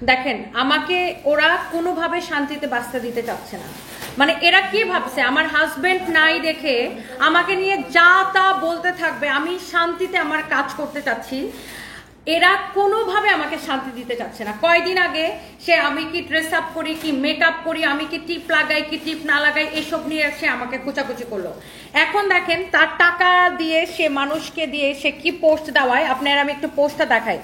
দেখেন আমাকে ওরা কোনোভাবে শান্তিতে বাঁচতে দিতে চাচ্ছে না। মানে এরা কি ভাবছে আমার হাজবেন্ড নাই দেখে আমাকে নিয়ে যা তা বলতে থাকবে, আমি শান্তিতে আমার কাজ করতে চাচ্ছি, এরা কোনোভাবে আমাকে শান্তি দিতে চাচ্ছে না। কয়দিন আগে সে আমি কি ড্রেস আপ করি, কি মেকআপ করি, আমি কি টিপ লাগাই কি টিপ না লাগাই, এসব নিয়ে সে আমাকে কুচাকুচি করলো। এখন দেখেন তার টাকা দিয়ে সে মানুষকে দিয়ে সে কি পোস্ট দেওয়ায়, আপনার আমি একটু পোস্টটা দেখাই।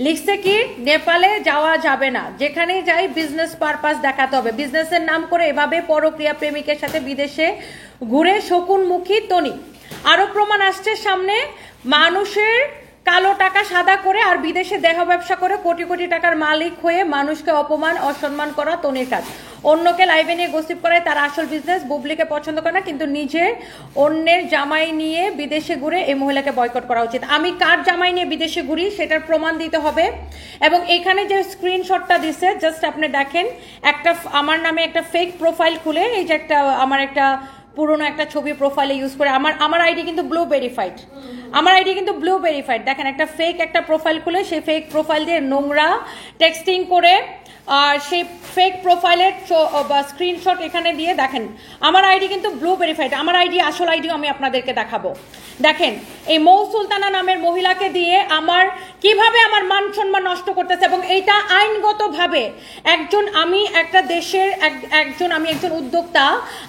লিখছে কি, নেপালে যাওয়া যাবে না, যেখানে যাই বিজনেস পারপাস দেখাতে হবে। বিজনেসের নাম করে এভাবে পরক্রিয়া প্রেমিকের সাথে বিদেশে ঘুরে শকুনমুখী তনি। আরো প্রমাণ আসছে সামনে, মানুষের কালো টাকা সাদা করে আর বিদেশে দেহ ব্যবসা করে কোটি কোটি টাকার মালিক হয়ে মানুষকে অপমান অসম্মান করা তনির কাজ। অন্যকে লাইভে নিয়ে গসিপ করায় তার আসল বিজনেস। বুবলিকে পছন্দ করে না কিন্তু নিজে অন্যের জামাই নিয়ে বিদেশে ঘুরে এই মহিলাকে বয়কট করা উচিত। আমি কার জামাই নিয়ে বিদেশে ঘুরি সেটার প্রমাণ দিতে হবে। এবং এখানে যে স্ক্রিনশটটা দিছে জাস্ট আপনি দেখেন, একটা আমার নামে একটা ফেক প্রোফাইল খুলে এই যে একটা আমার একটা পুরোনো একটা ছবি প্রোফাইলে ইউজ করে, আমার আইডি কিন্তু ব্লু ভেরিফাইড, আমার আইডি কিন্তু ব্লু ভেরিফাইড। দেখেন একটা ফেক একটা প্রোফাইল খুলে সেই ফেক প্রোফাইল দিয়ে নোংরা টেক্সটিং করে আর সেই ফেক প্রোফাইলের স্ক্রিনশট এখানে দিয়ে দেখেন আমার আইডি কিন্তু ব্লু ভেরিফাইড। আমার আইডি আসল আইডিও আমি আপনাদেরকে দেখাবো। দেখেন এই মৌ সুলতানা নামের মহিলাকে দিয়ে আমার কিভাবে আমার মান সম্মান নষ্ট করতেছে। এবং এইটা আইনগতভাবে একজন, আমি একটা দেশের আমি একজন উদ্যোক্তা,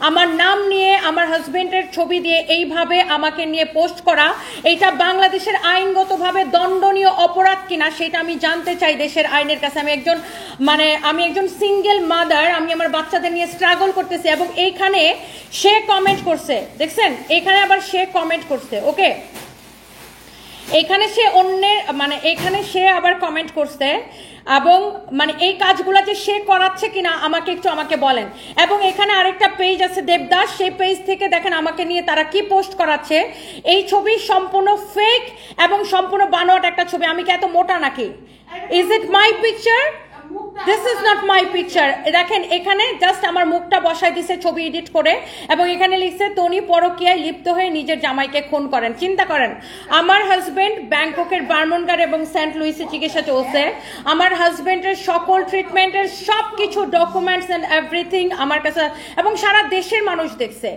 আমার নাম নিয়ে আমার হাজবেন্ডের ছবি দিয়ে এইভাবে আমাকে নিয়ে পোস্ট করা, এইটা বাংলাদেশের আইনগতভাবে দণ্ডনীয় অপরাধ কিনা সেটা আমি জানতে চাই দেশের আইনের কাছে। আমি একজন সিঙ্গেল মাদার, আমি আমার বাচ্চাদের নিয়ে স্ট্রাগল করতেছি। এবং এইখানে সে কমেন্ট করছে, দেখছেন এখানে আবার সে কমেন্ট করছে, ওকে এখানে সে অন্যের এখানে সে আবার কমেন্ট করছে। এবং এই কাজগুলো যে সে করাচ্ছে কিনা আমাকে বলেন। এবং এখানে আরেকটা পেজ আছে দেবদাস, সেই পেজ থেকে দেখেন আমাকে নিয়ে তারা কি পোস্ট করাচ্ছে। এই ছবি সম্পূর্ণ ফেক এবং সম্পূর্ণ বানোয়াট একটা ছবি। আমি কি এত মোটা নাকি? Is it my picture? This is not my picture. দেখেন এখানে জাস্ট আমার মুখটা বসাই দিছে ছবি এডিট করে, এবং এখানে লিখছে তনি পরকীয়ায় লিপ্ত হয়ে নিজের জামাইকে খুন করেন। চিন্তা করেন, আমার হাজবেন্ড ব্যাংককের বার্মনগার এবং সেন্ট লুইসে চিকিৎসা চলছে। আমার হাজবেন্ডের সকল ট্রিটমেন্টের সব কিছু ডকুমেন্টস এন্ড এভরিথিং আমার কাছে, এবং সারা দেশের মানুষ দেখছে।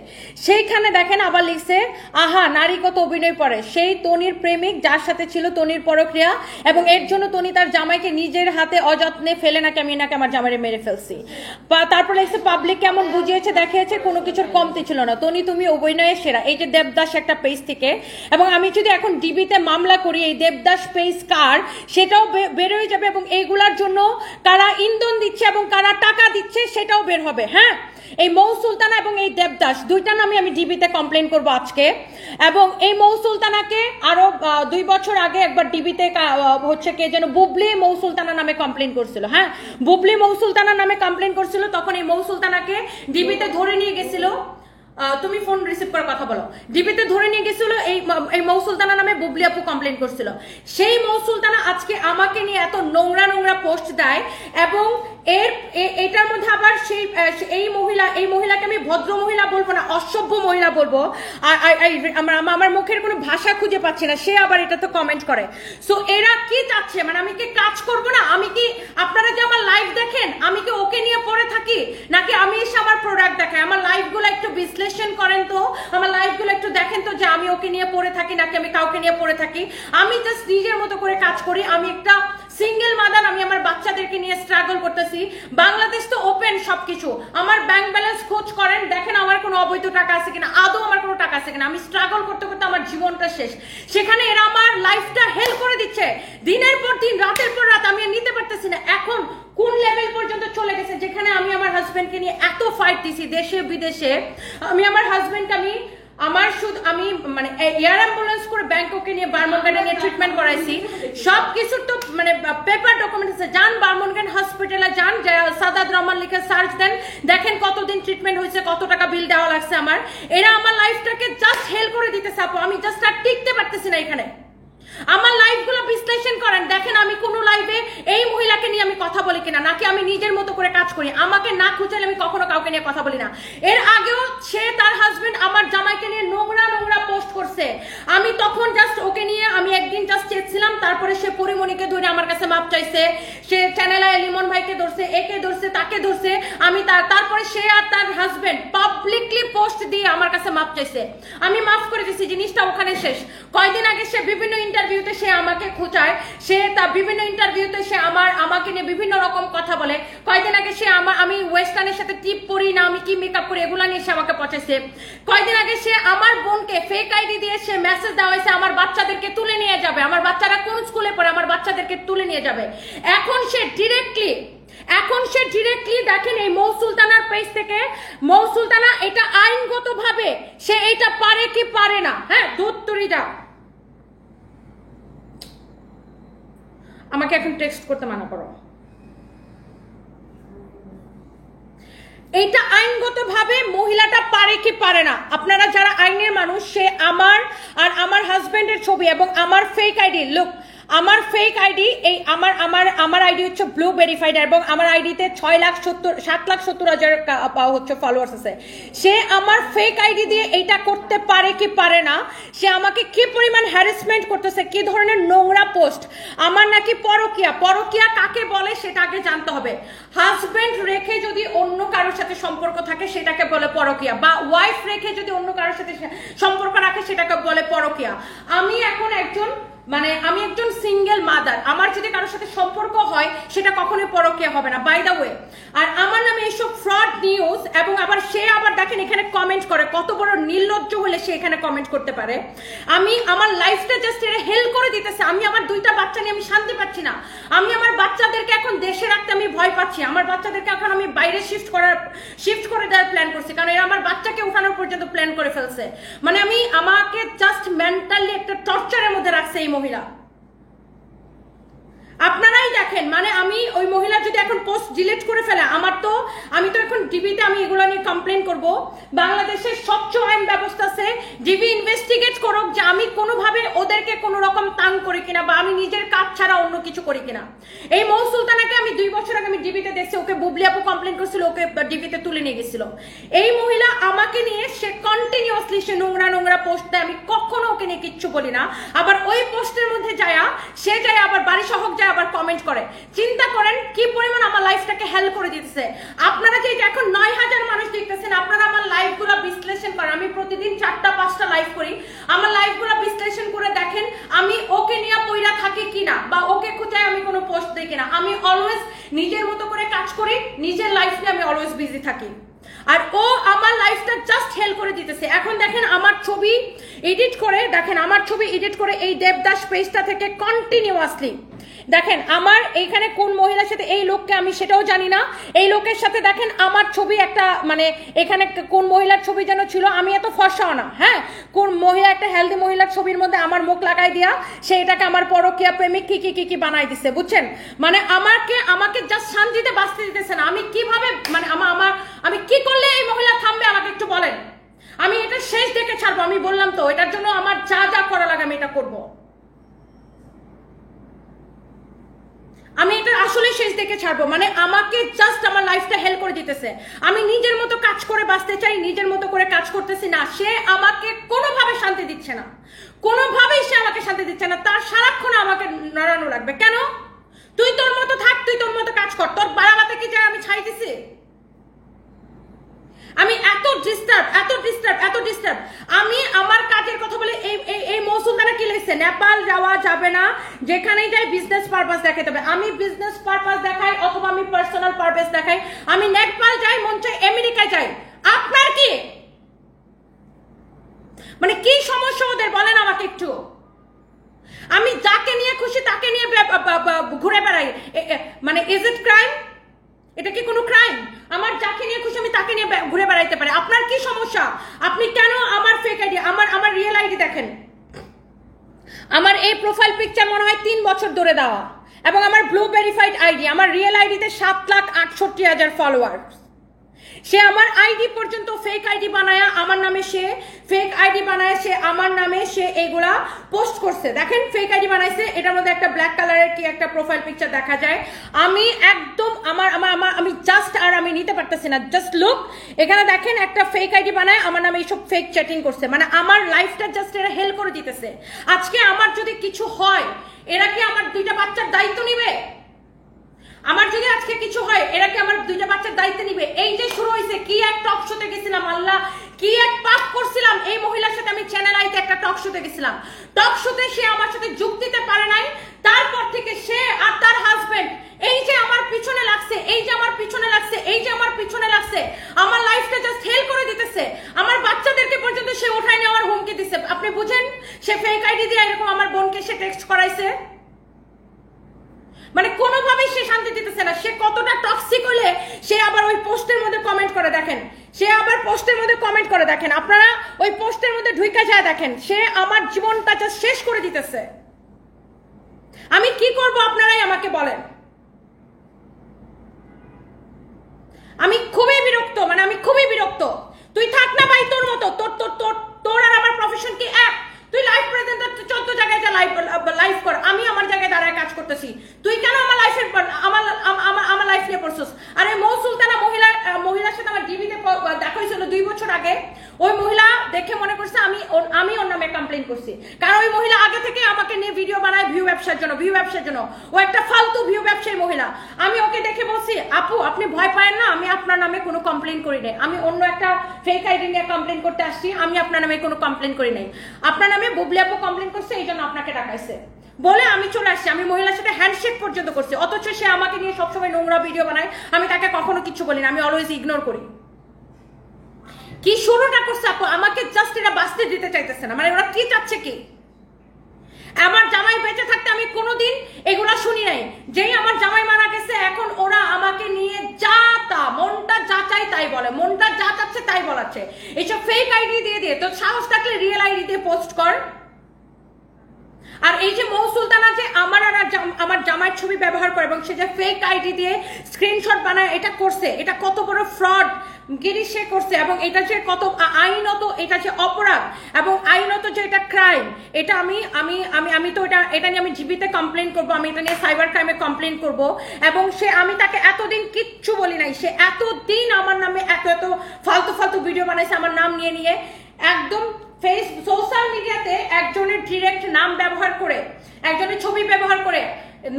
সেইখানে দেখেন আবার লিখছে, আহা নারী কত অভিনয় করে, সেই তনির প্রেমিক যার সাথে ছিল তনির পরক্রিয়া, এবং এর জন্য তনি তার জামাইকে নিজের হাতে অযত্নে ফেলে নাকি আমি নাকি আমার জামাইরে মেরে ফেলছি। তারপর লিখছে পাবলিক কেমন বুঝিয়েছে দেখিয়েছে, কোনো কিছুর কমতি ছিল না, তনি তুমি অভিনয়ের সেরা। এই যে দেবদাস একটা পেজ থেকে। এবং আমি যদি এখন ডিবিতে মামলা করি এই দেবদাস পেজ কার সেটাও বের হয়ে যাবে, এবং এইগুলার জন্য কারা ইন্ধন দিচ্ছে এবং কারা টাকা দিচ্ছে সেটাও বের হবে। হ্যাঁ, এই মৌ সুলতানা এবং এই দেবদাস দুইটা নামে আমি ডিবিতে কমপ্লেন করব আজকে। এবং এই মৌ সুলতানাকে আরো 2 বছর আগে একবার ডিবিতে হচ্ছে কে যেন বুবলি মৌ সুলতানা নামে কমপ্লেন করছিল। হ্যাঁ, বুবলি মৌ সুলতানা নামে কমপ্লেন করছিল, তখন এই মৌ সুলতানাকে ডিবিতে ধরে নিয়ে গেছিল। তুমি ফোন রিসিভ করে কথা বলো। ডিবিতে ধরে নিয়ে গেছিল এই মৌ সুলতানা নামে বুবলি আপু কমপ্লেন করছিল। সেই মৌ সুলতানা আজকে আমাকে নিয়ে এত নোংরা নোংরা পোস্ট দেয়, এবং এটার মধ্যে আবার এই মহিলাকে আমি ভদ্র মহিলা বলবো না, অসভ্য মহিলা বলবো। আমার মুখের কোনো ভাষা খুঁজে পাচ্ছি না, সে আবার এটা তো কমেন্ট করে। সো এরা কি চাচ্ছে, আমি কি কাজ করবো না? আমি কি, আপনারা যে আমার লাইভ দেখেন, আমি কি ওকে নিয়ে পড়ে থাকি, নাকি আমি এসে আমার প্রোডাক্ট দেখাই? আমার লাইভগুলো একটু বিশ্লেষণ করেন তো, আমার লাইভগুলো একটু দেখেন তো যে আমি ওকে নিয়ে পড়ে থাকি নাকি আমি কাউকে নিয়ে পড়ে থাকি। আমি জাস্ট নিজের মতো করে কাজ করি। আমি একটা সিঙ্গেল মাদার, আমি আমার বাচ্চাদেরকে নিয়ে স্ট্রাগল করতেছি। বাংলাদেশ তো ওপেন সবকিছু, আমার ব্যাংক ব্যালেন্স খোঁজ করেন, দেখেন আমার কোনো অবৈধ টাকা আছে কিনা, আদৌ আমার কোনো টাকা আছে কিনা। আমি স্ট্রাগল করতে করতে আমার জীবনটা শেষ, সেখানে এরা আমার লাইফটা হেল্প করে দিচ্ছে দিনের পর দিন, রাতের পর রাত। আমি নিতে পারতেছি না। এখন কোন লেভেল পর্যন্ত চলে গেছে, যেখানে আমি আমার হাজবেন্ডকে নিয়ে এত ফাইট দিছি দেশে বিদেশে। আমি আমার হাজবেন্ডকে আমি এয়ার অ্যাম্বুলেন্স করে ব্যাংককে নিয়ে বার্মনগানে নিয়ে ট্রিটমেন্ট করাইছি। সবকিছু তো পেপার ডকুমেন্ট আছে। যান বার্মনগান হসপিটালে যান, সাদাত রহমান লিখে সার্চ দেন, দেখেন কতদিন ট্রিটমেন্ট হয়েছে, কত টাকা বিল দেওয়া লাগছে আমার। এরা আমার লাইফটাকে জাস্ট হেল্প করে দিতেছে আপু। আমি জাস্ট আর টিকতে পারতেছি না এখানে। আমার লাইভগুলো বিশ্লেষণ করেন, দেখেন আমি কোন লাইভে এই মহিলাকে নিয়ে আমি কথা বলি কিনা, নাকি আমি নিজের মতো করে কাজ করি। আমাকে না খুঁজলে আমি কখনো কাউকে নিয়ে কথা বলি না। এর আগেও সে তার হাজবেন্ড আমার জামাইকে নিয়ে নোংরা নোংরা পোস্ট করছে, আমি তখন জাস্ট ওকে নিয়ে আমি একদিন জাস্ট চেয়েছিলাম, তারপরে সে পরিমণিকে ধরে আমার কাছে মাপ চাইছে, সে চ্যানেলায় লিমন ভাইকে ধরছে, একে ধরছে, তাকে ধরছে, আমি তারপরে সে আর তার হাজবেন্ড পাবলিকলি পোস্ট দিয়ে আমার কাছে মাপ চাইছে, আমি মাফ করে দিছি, জিনিসটা ওখানে শেষ। কয়দিন আগে সে বিভিন্ন ইন্টারভিউতে সে আমাকে খোঁচায়, সে তার বিভিন্ন ইন্টারভিউতে সে আমাকে নিয়ে বিভিন্ন রকম কথা বলে। কয়দিন আগে সে আমি ওয়েস্টার্নের সাথে টিপ পরি না, আমি কি মেকআপ করি, এগুলা নিয়ে সে আমাকে পচাইছে। কয়দিন আগে সে আমার বোনকে ফেক আইডি দিয়ে সে মেসেজ দেওয়া হয়েছে আমার বাচ্চাদেরকে তুলে নিয়ে যাবে, আমার বাচ্চারা কোন স্কুলে পড়ে, আমার বাচ্চাদেরকে তুলে নিয়ে যাবে। এখন সে ডিরেক্টলি দেখেন এই মৌ সুলতানার পেজ থেকে, মৌ সুলতানা এটা আইনগতভাবে সে এটা পারে কি পারে না, হ্যাঁ ধুত্তুরি যা, আমাকে এখন টেক্সট করতে মানা করো। এইটা আইনগতভাবে মহিলাটা পারে কি পারে না, আপনারা যারা আইনের মানুষ, সে আমার আর আমার হাজবেন্ডের ছবি এবং আমার ফেক আইডি, লুক আমার ফেক আইডি, এই আমার আইডি হচ্ছে ব্লু ভেরিফাইড এবং আমার আইডিতে 7,70,000 হচ্ছে ফলোয়ার্স আছে। সে আমার ফেক আইডি দিয়ে এইটা করতে পারে কি পারে না, সে আমাকে কি পরিমাণ হ্যারাসমেন্ট করতেছে, কি ধরনের নোংরা পোস্ট। আমার নাকি পরকিয়া কাকে বলে সেটা আগে জানতে হবে। হাজবেন্ড রেখে যদি অন্য কারোর সাথে সম্পর্ক থাকে সেটাকে বলে পরকিয়া, বা ওয়াইফ রেখে যদি অন্য কারোর সাথে সম্পর্ক রাখে সেটাকে বলে পরকিয়া। আমি এখন আমি একজন সিঙ্গেল মাদার, আমার যদি কারোর সাথে সম্পর্ক হয় সেটা কখনোই পরকীয়া হবে না, বাই দা ওয়ে। আর আমার নামে এইসব ফ্রড নিউজ, এবং আবার সে আবার দেখেন এখানে কমেন্ট করে, কত বড় নির্লজ্জ হলে সে এখানে কমেন্ট করতে পারে। আমি আমার লাইফটা জাস্ট এর হেল্প করে দিতেছে, আমি আমার 2টা বাচ্চা নিয়ে আমি শান্তি পাচ্ছি না, আমি আমার বাচ্চাদেরকে এখন দেশে রাখতে আমি ভয় পাচ্ছি, আমার বাচ্চাদেরকে এখন আমি বাইরে শিফট করে দেওয়ার প্ল্যান করছি, কারণ এরা আমার বাচ্চাকে উঠানোর পর্যন্ত প্ল্যান করে ফেলছে। মানে আমাকে জাস্ট মেন্টালি একটা টর্চারের মধ্যে রাখছে এই মহিলা। আপনারাই দেখেন, মানে আমি ওই মহিলা যদি এখন পোস্ট ডিলিট করে ফেলে, আমি তো এখন ডিবিতে আমি এগুলো নিয়ে কমপ্লেন করব। বাংলাদেশের স্বচ্ছ আইন ব্যবস্থা আছে, ডিবি ইনভেস্টিগেট করুক যে আমি কোনোভাবে ওদেরকে কোনো রকম তাং করি কিনা, বা আমি নিজের কাজ ছাড়া অন্য কিছু করি কিনা। এই মৌ সুলতানাকে আমি 2 বছর আগে আমি ডিবিতে দেখছি, ওকে বুবলি আপু কমপ্লেন করছিল, ওকে ডিবিতে তুলে নিয়ে গেছিল। এই মহিলা আমাকে নিয়ে সে কন্টিনিউয়াসলি সে নোংরা পোস্ট দেয়, আমি কখনো ওকে নিয়ে কিচ্ছু বলি না। আবার ওই পোস্টের মধ্যে সে যায় আবার বাড়ি সহক যায় আবার কমেন্ট করে। চিন্তা করেন কি পরিমাণ আমার লাইফটাকে হেল্প করে দিতেছে। আপনারা যে এখন 9,000 মানুষ দেখতেছেন, আপনারা আমার লাইফগুলো বিশ্লেষণ করেন, আমি প্রতিদিন 4টা-5টা লাইভ করি, আমার লাইফগুলো বিশ্লেষণ করে দেখেন আমি ওকে নিয়ে পইরা থাকি কিনা, বা ওকে কোথায় আমি কোনো পোস্ট দিই কিনা। আমি অলওয়েজ নিজের মতো করে কাজ করি, নিজের লাইফ নিয়ে আমি অলওয়েজ বিজি থাকি, আর ও আমার লাইফটা জাস্ট হেল্প করে দিতেছে। এখন দেখেন আমার ছবি এডিট করে এই দেবদাস পেজটা থেকে কন্টিনিউয়াসলি দেখেন আমার এইখানে কোন মহিলার সাথে, এই লোককে আমি সেটাও জানি না, এই লোকের সাথে দেখেন আমার ছবি একটা, মানে এখানে কোন মহিলার ছবি যেন ছিল, আমি এত ফর্সাও না, হ্যাঁ কোন মহিলা একটা হেলদি মহিলার ছবির মধ্যে আমার মুখ লাগাই দিয়া সেইটাকে আমার পরকীয়া প্রেমিক কি বানাই দিছে, বুঝছেন। মানে আমাকে জাস্ট শান্তিতে বাঁচতে দিতেছে না। আমি কিভাবে, মানে আমি কি করলে এই মহিলা থামবে আমাকে একটু বলেন। আমি এটা শেষ দেখে ছাড়বো, আমি বললাম তো এটার জন্য আমার যা করা লাগে আমি এটা করবো। আমি এটা আসলে শেষ দেখে ছাড়বো, মানে আমাকে জাস্ট আমার লাইফটা হেল্প করে দিতেছে। আমি নিজের মতো কাজ করে বাঁচতে চাই, নিজের মতো করে কাজ করতেছি না, সে আমাকে কোনোভাবে শান্তি দিচ্ছে না, কোনোভাবেই সে আমাকে শান্তি দিচ্ছে না। তার সারাক্ষণ আমাকে নড়ানো লাগবে। কেন? তুই তোর মতো থাক, তুই তোর মতো কাজ কর, তোর বাড়াবাতে কি যায় আমি ছাই দিছি? আমি এত ডিস্টার্ব আমি আমার কাজের কথা বলে এই মৌ সুলতানা কি লিখছে, নেপাল যাওয়া যাবে না, যেখানেই যাই বিজনেস পারপাস দেখাতে হবে। আমি বিজনেস পারপাস দেখাই অথবা আমি পার্সোনাল পারপাস দেখাই, আমি নেপাল যাই, মন চাই আমেরিকায় যাই, আপনার কি, মানে কি সমস্যা ওদের বলেন আমাকে একটু। আমি যাকে নিয়ে খুশি তাকে নিয়ে ঘুরে বেড়াই, মানে ইজ ইট ক্রাইম? এটা কি কোনো ক্রাইম? আমার যাকে নিয়ে খুশি আমি তাকে নিয়ে ঘুরে বেড়াইতে পারি, আপনার কি সমস্যা? আপনি কেন আমার ফেক আইডি, আমার রিয়েল আইডি দেখেন, আমার এই প্রোফাইল পিকচার মনে হয় 3 বছর ধরে দেওয়া, এবং আমার ব্লু ভেরিফাইড আইডি, আমার রিয়েল আইডিতে 7,68,000 ফলোয়ার। সে আমার আইডি পর্যন্ত ফেক আইডি বানায় আমার নামে, সে ফেক আইডি বানায়, সে আমার নামে সে এগুলা পোস্ট করছে। দেখেন ফেক আইডি বানাইছে, এটার মধ্যে একটা ব্ল্যাক কালারের কি একটা প্রোফাইল পিকচার দেখা যায়। আমি একদম আমি জাস্ট আর আমি নিতে পারতেছি না। জাস্ট লুক, এখানে দেখেন একটা ফেক আইডি বানায় আমার নামে এইসব ফেক চ্যাটিং করছে, মানে আমার লাইফটা জাস্ট এরা হেল করে দিতেছে। আজকে আমার যদি কিছু হয়, এরা কি আমার 2টা বাচ্চার দায়িত্ব নিবে? আমার যদি আজকে কিছু হয়, এরা কি আমার 2টা বাচ্চার দায়িত্ব নিবে? এই যে শুরু হয়েছে, কি এক টক শোতে গেছিলাম, আল্লাহ কি এক পাপ করছিলাম এই মহিলার সাথে। আমি চ্যানেল আইতে একটা টক শোতে গেছিলাম, টক শোতে সে আমার সাথে যোগ দিতে পারে নাই। তারপর থেকে সে আর তার হাজবেন্ড এই যে আমার পিছনে লাগছে, এই যে আমার পিছনে লাগছে, এই যে আমার পিছনে লাগছে, আমার লাইফটা জাস্ট হেল করে দিতেছে। আমার বাচ্চাদেরকে পর্যন্ত সে উঠায় নেওয়ার হুমকি দিচ্ছে। আপনি বুঝেন, সে ফেক আইডি দিয়ে এরকম আমার বোনকে সে টেক্সট করাইছে, মানে কোনোভাবেই সে শান্তি দিতেছে না। সে কতটা টক্সিক হলে সে আবার ওই পোস্টের মধ্যে কমেন্ট করে দেখেন, সে আবার পোস্টের মধ্যে কমেন্ট করে দেখেন, আপনারা ওই পোস্টের মধ্যে ঢুকে যায় দেখেন, সে আমার জীবনটা জাস্ট শেষ করে দিতেছে। আমি কি করব আপনারাই আমাকে বলেন। আমি খুবই বিরক্ত, মানে আমি খুবই বিরক্ত। তুই থাক না ভাই তোর মতো, তোর তোর তোর তোর আর আমার প্রফেশন কি এক? তুই লাইভ প্রেজেন্টার 14 জায়গায় যা লাইভ কর, আমি আমার জায়গায় দাঁড়ায় কাজ করতেছি। তুই কেন আমার লাইফের আমার লাইফ নিয়ে পড়ছস? আরে মৌ সুলতানা মহিলার সাথে আমার টিভিতে দেখা হয়েছিল 2 বছর আগে। ওই মহিলা দেখে মনে করছে আমি ওর নামে কমপ্লেন করছি, কারণ ওই মহিলা আগে থেকে আমাকে নিয়ে ভিডিও বানায় ভিউ ব্যবসার জন্য। ও একটা ফালতু ভিউ ব্যবসায়ী মহিলা। আমি ওকে দেখে বলছি, আপু আপনি ভয় পায়েন না, আমি আপনার নামে কোনো কমপ্লেন করি নাই, আমি অন্য একটা ফেক আইডি নিয়ে কমপ্লেন করতে আসছি, আমি আপনার নামে কোনো কমপ্লেন করি নাই। আপনার নামে বুবলি আপু কমপ্লেন করছে, এই জন্য আপনাকে ডাকাইছে বলে আমি চলে আসছি। আমি মহিলার সাথে হ্যান্ডশেক পর্যন্ত করছি, অথচ সে আমাকে নিয়ে সবসময় নোংরা ভিডিও বানায়। আমি তাকে কখনো কিছু বলি না, আমি অলওয়েজ ইগনোর করি। কি শুরুটা করছে আপু, আমাকে জাস্ট এরা বাঁচতে দিতে চাইতেছে না, মানে ওরা কি চাচ্ছে কি? আমার জামাই বেঁচে থাকতে আমি কোনোদিন এগুলা শুনি নাই। যেই আমার জামাই মারা গেছে, এখন ওরা আমাকে নিয়ে যা তা মনটা যা চাই তাই বলে, মনটা যা চাচ্ছে তাই বলাচ্ছে। এইসব ফেক আইডি দিয়ে তোর সাহস থাকলে রিয়েল আইডি দিয়ে পোস্ট কর। আর এই যে মৌ সুলতানা যে আমার জামাইয়ের ছবি ব্যবহার করে এবং সে যে ফেক আইডি দিয়ে স্ক্রিনশট বানায়, এটা করছে, এটা কত বড় ফ্রড গিরি সে করছে। এবং এটা যে কত আইনত, এটা যে অপরাধ এবং আইনত যে এটা ক্রাইম, এটা আমি তো এটা নিয়ে আমি জীবিতে কমপ্লেন করব, আমি এটা নিয়ে সাইবার ক্রাইমে কমপ্লেন করব। এবং আমি তাকে এতদিন কিচ্ছু বলি নাই, সে এতদিন আমার নামে এত ফালতু ভিডিও বানাইছে আমার নাম নিয়ে একদম সোশ্যাল মিডিয়াতে একজনের ডিরেক্ট নাম ব্যবহার করে, একজনের ছবি ব্যবহার করে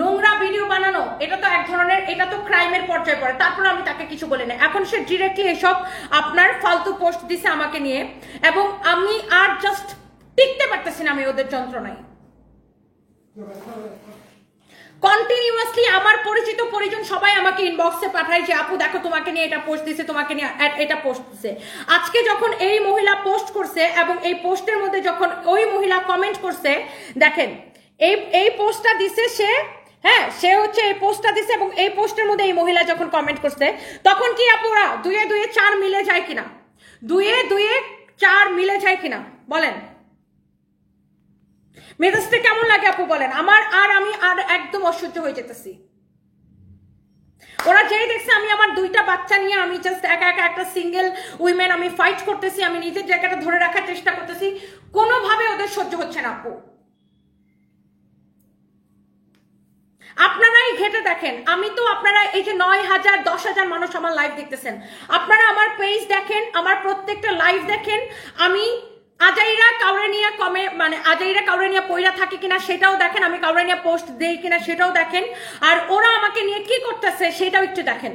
নোংরা ভিডিও বানানো, এটা তো এক ধরনের, এটা তো ক্রাইমের পর্যায়ে পড়ে। তারপর আমি তাকে কিছু বলি না। এখন সে ডিরেক্টলি এসব আপনার ফালতু পোস্ট দিছে আমাকে নিয়ে, এবং আমি আর জাস্ট টিকতে পারতেছি না আমি ওদের যন্ত্রণায়। কন্টিনিউয়াসলি আমার পরিচিত পরিজন সবাই আমাকে ইনবক্সে পাঠায় যে আপু দেখো তোমাকে নিয়ে এটা পোস্ট দিছে, তোমাকে নিয়ে এটা পোস্ট দিছে। আজকে যখন এই মহিলা পোস্ট করছে এবং এই পোস্টের মধ্যে যখন ওই মহিলা কমেন্ট করছে, দেখেন এই পোস্টটা দিছে সে, হ্যাঁ সে হচ্ছে এই পোস্টটা দিছে এবং এই পোস্টের মধ্যে এই মহিলা যখন কমেন্ট করছে, তখন কি আপুরা 2 এ 2 এ 4 মিলে যায় কিনা? 2 এ 2 এ 4 মিলে যায় কিনা বলেন? মেজাজটা কেমন লাগে আপু বলেন? আমি একদম অসহ্য হয়ে যেতেছি। ওরা যেই দেখছে আমি আমার 2টা বাচ্চা নিয়ে আমি জাস্ট একা একটা সিঙ্গেল উইমেন আমি ফাইট করতেছি, আমি নিজের জায়গাটা ধরে রাখার চেষ্টা করতেছি, কোনোভাবে ওদের সহ্য হচ্ছে না আপু। আপনারাই ঘেটে দেখেন, আমি তো আপনারা এই যে 9,000 10,000 মানুষ আমার লাইভ দেখতেছেন, আপনারা আমার পেজ দেখেন, আমার প্রত্যেকটা লাইভ দেখেন। আমি আজাইরা কাউরে নিয়ে আজাইরা কাউরে নিয়ে পয়রা থাকে কিনা সেটাও দেখেন, আমি কাউরে নিয়ে পোস্ট দেই কিনা সেটাও দেখেন, আর ওরা আমাকে নিয়ে কি করতেছে সেটাও একটু দেখেন।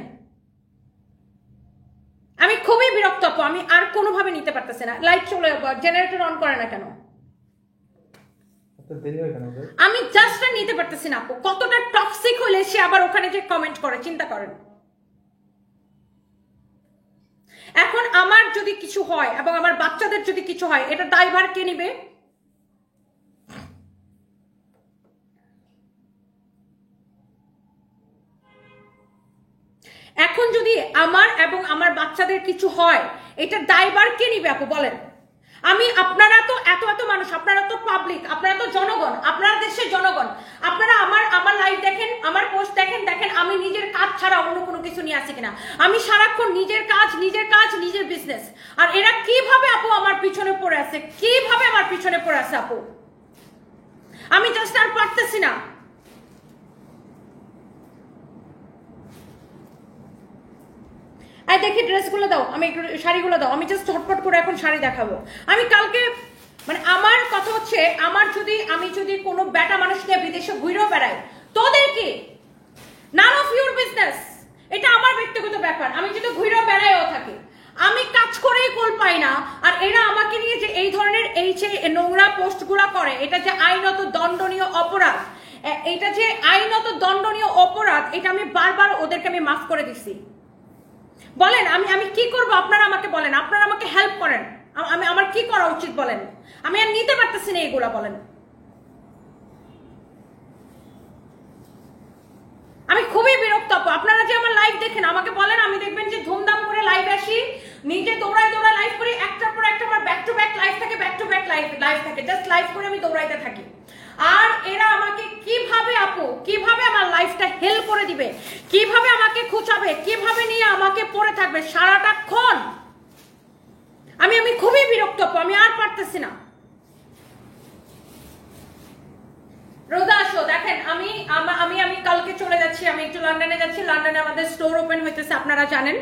আমি খুবই বিরক্ত আপু, আমি আর কোনোভাবে নিতে পারতেছি না। লাইট চলে, জেনারেটর অন করে না কেন? আমি জাস্ট নিতে পারতেছি না আপু। কতটা টক্সিক হলে সে আবার ওখানে যে কমেন্ট করে, চিন্তা করেন। এখন আমার যদি কিছু হয় এবং আমার বাচ্চাদের যদি কিছু হয়, এটা দায়ভার কে নিবে? এখন যদি আমার এবং আমার বাচ্চাদের কিছু হয়, এটা দায়ভার কে নিবে আপু বলেন? আমি আপনারা তো এত এত মানুষ, আপনারা তো পাবলিক, আপনারা তো জনগণ, আপনারা দেশের জনগণ, আপনারা আমার লাইভ দেখেন, আমার পোস্ট দেখেন, দেখেন আমি নিজের কাজ ছাড়া অন্য কোনো কিছু নিয়ে আসি কিনা। আমি সারাক্ষণ নিজের কাজ নিজের বিজনেস। আর এরা কিভাবে আপু আমার পিছনে পড়ে আছে, কিভাবে আমার পিছনে পড়ে আছে আপু, আমি জাস্ট আর পারতেছি না। দেখি ড্রেসগুলো দাও, আমি একটু শাড়িগুলো দাও, আমি জাস্ট ঝটপট করে এখন শাড়ি দেখাবো। আমি কালকে মানে আমার কথা হচ্ছে, আমি যদি কোনো বেটা মানুষকে বিদেশে ঘুরেও বেড়াই, তোদের কি? None of your business. এটা আমার ব্যক্তিগত ব্যাপার। আমি যদি ঘুরেও বেড়াইও থাকি, আমি কাজ করেই কোল পাই না। আর এরা আমাকে নিয়ে যে এই ধরনের যে নোংরা পোস্টগুলো করে, এটা যে আইনত দণ্ডনীয় অপরাধ, এটা যে আইনত দণ্ডনীয় অপরাধ, এটা আমি বারবার ওদেরকে আমি মাফ করে দিচ্ছি। বলেন আমি কি করব? আপনারা আমাকে বলেন, আপনারা আমাকে হেল্প করেন, আমার কি করা উচিত বলেন? আমি আর নিতে পারতেছি না এগুলা, বলেন। আমি খুবই বিরক্ত আপু। আপনারা যে আমার লাইভ দেখেন, আমাকে বলেন, আমি দেখবেন যে ধুমধাম করে লাইভ আসি, নিজে দৌড়ায় লাইভ করি, একটার পর একটা আমার ব্যাক টু ব্যাক লাইভ থাকে, ব্যাক টু ব্যাক লাইভ থাকে, জাস্ট লাইভ করে আমি দৌড়াইতে থাকি। আর এরা আমাকে কিভাবে আপু, কিভাবে আমার লাইফটা হেল্প করে দিবে, কিভাবে আমাকে খুঁচাবে, কিভাবে নিয়ে আমাকে পড়ে থাকবে সারাটাক্ষণ। আমি খুবই বিরক্ত আপু, আমি আর পারতেছি না। রোজা আসো, দেখেন আমি কালকে চলে যাচ্ছি, আমি একটু লন্ডনে যাচ্ছি। লন্ডনে আমাদের স্টোর ওপেন হইতেছে, আপনারা জানেন।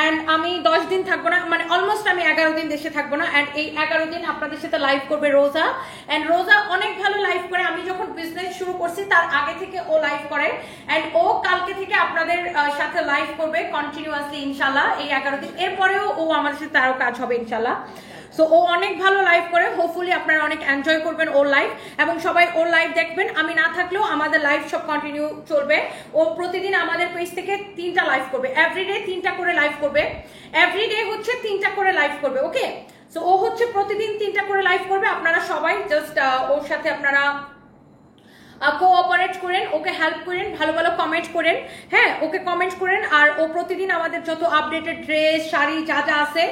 এন্ড আমি 10 দিন থাকবো না, মানে অলমোস্ট আমি 11 দিন দেশে থাকবো না। এন্ড এই 11 দিন আপনাদের সাথে লাইভ করবে রোজা। এন্ড রোজা অনেক ভালো লাইভ করে। আমি যখন বিজনেস শুরু করছি তার আগে থেকে ও লাইভ করে। এন্ড ও কালকে থেকে আপনাদের সাথে লাইভ করবে কন্টিনিউয়াসলি ইনশাল্লাহ এই 11 দিন। এরপরেও ও আমাদের সাথে আরো কাজ হবে ইনশাল্লাহ। সো ও অনেক ভালো লাইভ করে, হোপফুলি আপনারা অনেক এনজয় করবেন ওর লাইভ, এবং সবাই ওর লাইভ দেখবেন। আমি না থাকলেও আমাদের লাইভ সব কন্টিনিউ চলবে। ও প্রতিদিন আমাদের পেজ থেকে 3টা লাইভ করবে, এভরিডে 3টা করে লাইভ করবে, এভরিডে হচ্ছে 3টা করে লাইভ করবে। ওকে, সো ও হচ্ছে প্রতিদিন 3টা করে লাইভ করবে। আপনারা সবাই জাস্ট ওর সাথে আপনারা কোঅপারেট করেন, ওকে হেল্প করেন, ভালো ভালো কমেন্ট করেন। হ্যাঁ, ওকে কমেন্ট করেন। আর ও প্রতিদিন আমাদের যত আপডেটেড ড্রেস, শাড়ি যা যা আছে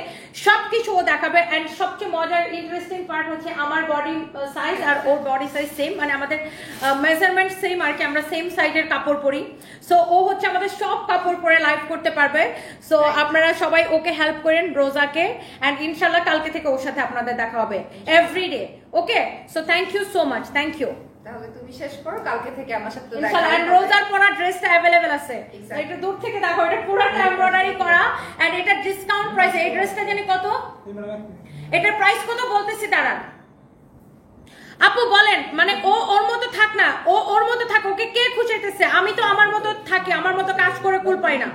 সবকিছু ও দেখাবে। এন্ড সবচেয়ে মজার ইন্টারেস্টিং পার্ট হচ্ছে আমার বডি সাইজ আর ওর বডি সাইজ সেম, মানে আমাদের মেজারমেন্ট সেম আর কি, আমরা সেম সাইজের কাপড় পরি। সো ও হচ্ছে আমাদের সব কাপড় পরে লাইভ করতে পারবে। সো আপনারা সবাই ওকে হেল্প করেন, রোজাকে। এন্ড ইনশাল্লাহ কালকে থেকে ওর সাথে আপনাদের দেখা হবে everyday. Okay, so thank you so much, thank you. তাহলে তুমি শেষ করো, কালকে থেকে আমার সাথে দেখা ইনশাআল্লাহ। এন্ড রোজার পরা ড্রেসটা अवेलेबल আছে, এটা দূর থেকে দেখো, এটা পুরোটা এমব্রয়ডারি করা। এন্ড এটা ডিসকাউন্ট প্রাইসে। এই ড্রেসটা জানি কত, এটার প্রাইস কত বলতেছি দাঁড়ান আপু, বলেন। মানে ও ওর মতো থাক না, ও ওর মতো থাক, ওকে কে খুঁচাইতেছে? আমি তো আমার মতো থাকি, আমার মতো কাজ করে কুল পাই না।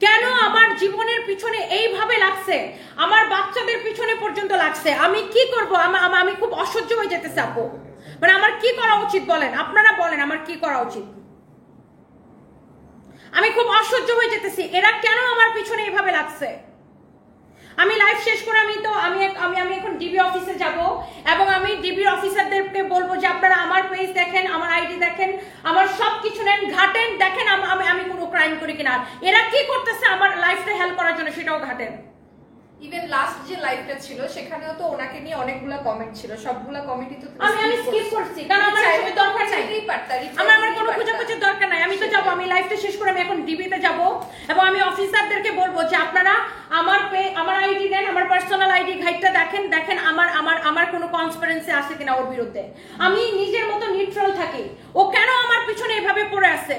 কেন আমার জীবনের পিছনে এইভাবে লাগছে, আমার বাচ্চাদের পিছনে পর্যন্ত লাগছে? আমি কি করব? আমি খুব অসহ্য হয়ে যেতেছে আপু। মানে আমার কি করা উচিত বলেন, আপনারা বলেন আমার কি করা উচিত? আমি খুব অসহ্য হয়ে যেতেছি, এরা কেন আমার পিছনে এইভাবে লাগছে? আমি লাইভ শেষ করে আমি এখন ডিবি অফিসে যাব, এবং আমি ডিবি অফিসারদেরকে বলবো যে আপনারা আমার পেজ দেখেন, আমার আইডি দেখেন, আমার সবকিছু নেন, ঘাটেন, দেখেন আমি কোনো ক্রাইম করি কিনা। এরা কি করতেছে আমার লাইফটা হেল্প করার জন্য, সেটাও ঘাটেন। ইভেন লাস্ট যে লাইভটা ছিল সেখানেও তো ওনাকে নিয়ে অনেকগুলা কমেন্ট ছিল, সবগুলা কমেন্টই তো আমি স্কিপ করছি, কারণ আমার এসবের দরকার নাই। আমার কোনো খোঁজাখুঁজির দরকার নাই। আমি তো যাবো, আমি লাইভটা শেষ করে আমি এখন ডিবিতে যাব, এবং আমি অফিসারদেরকে বলবো যে আপনারা আমার আইডি দেন, আমার পার্সোনাল আইডি ঘাইটটা দেখেন আমার কোনো কনসপিরেন্সি আছে কিনা ওর বিরুদ্ধে। আমি নিজের মতো নিউট্রাল থাকি, ও কেন আমার পিছনে এভাবে পড়ে আছে?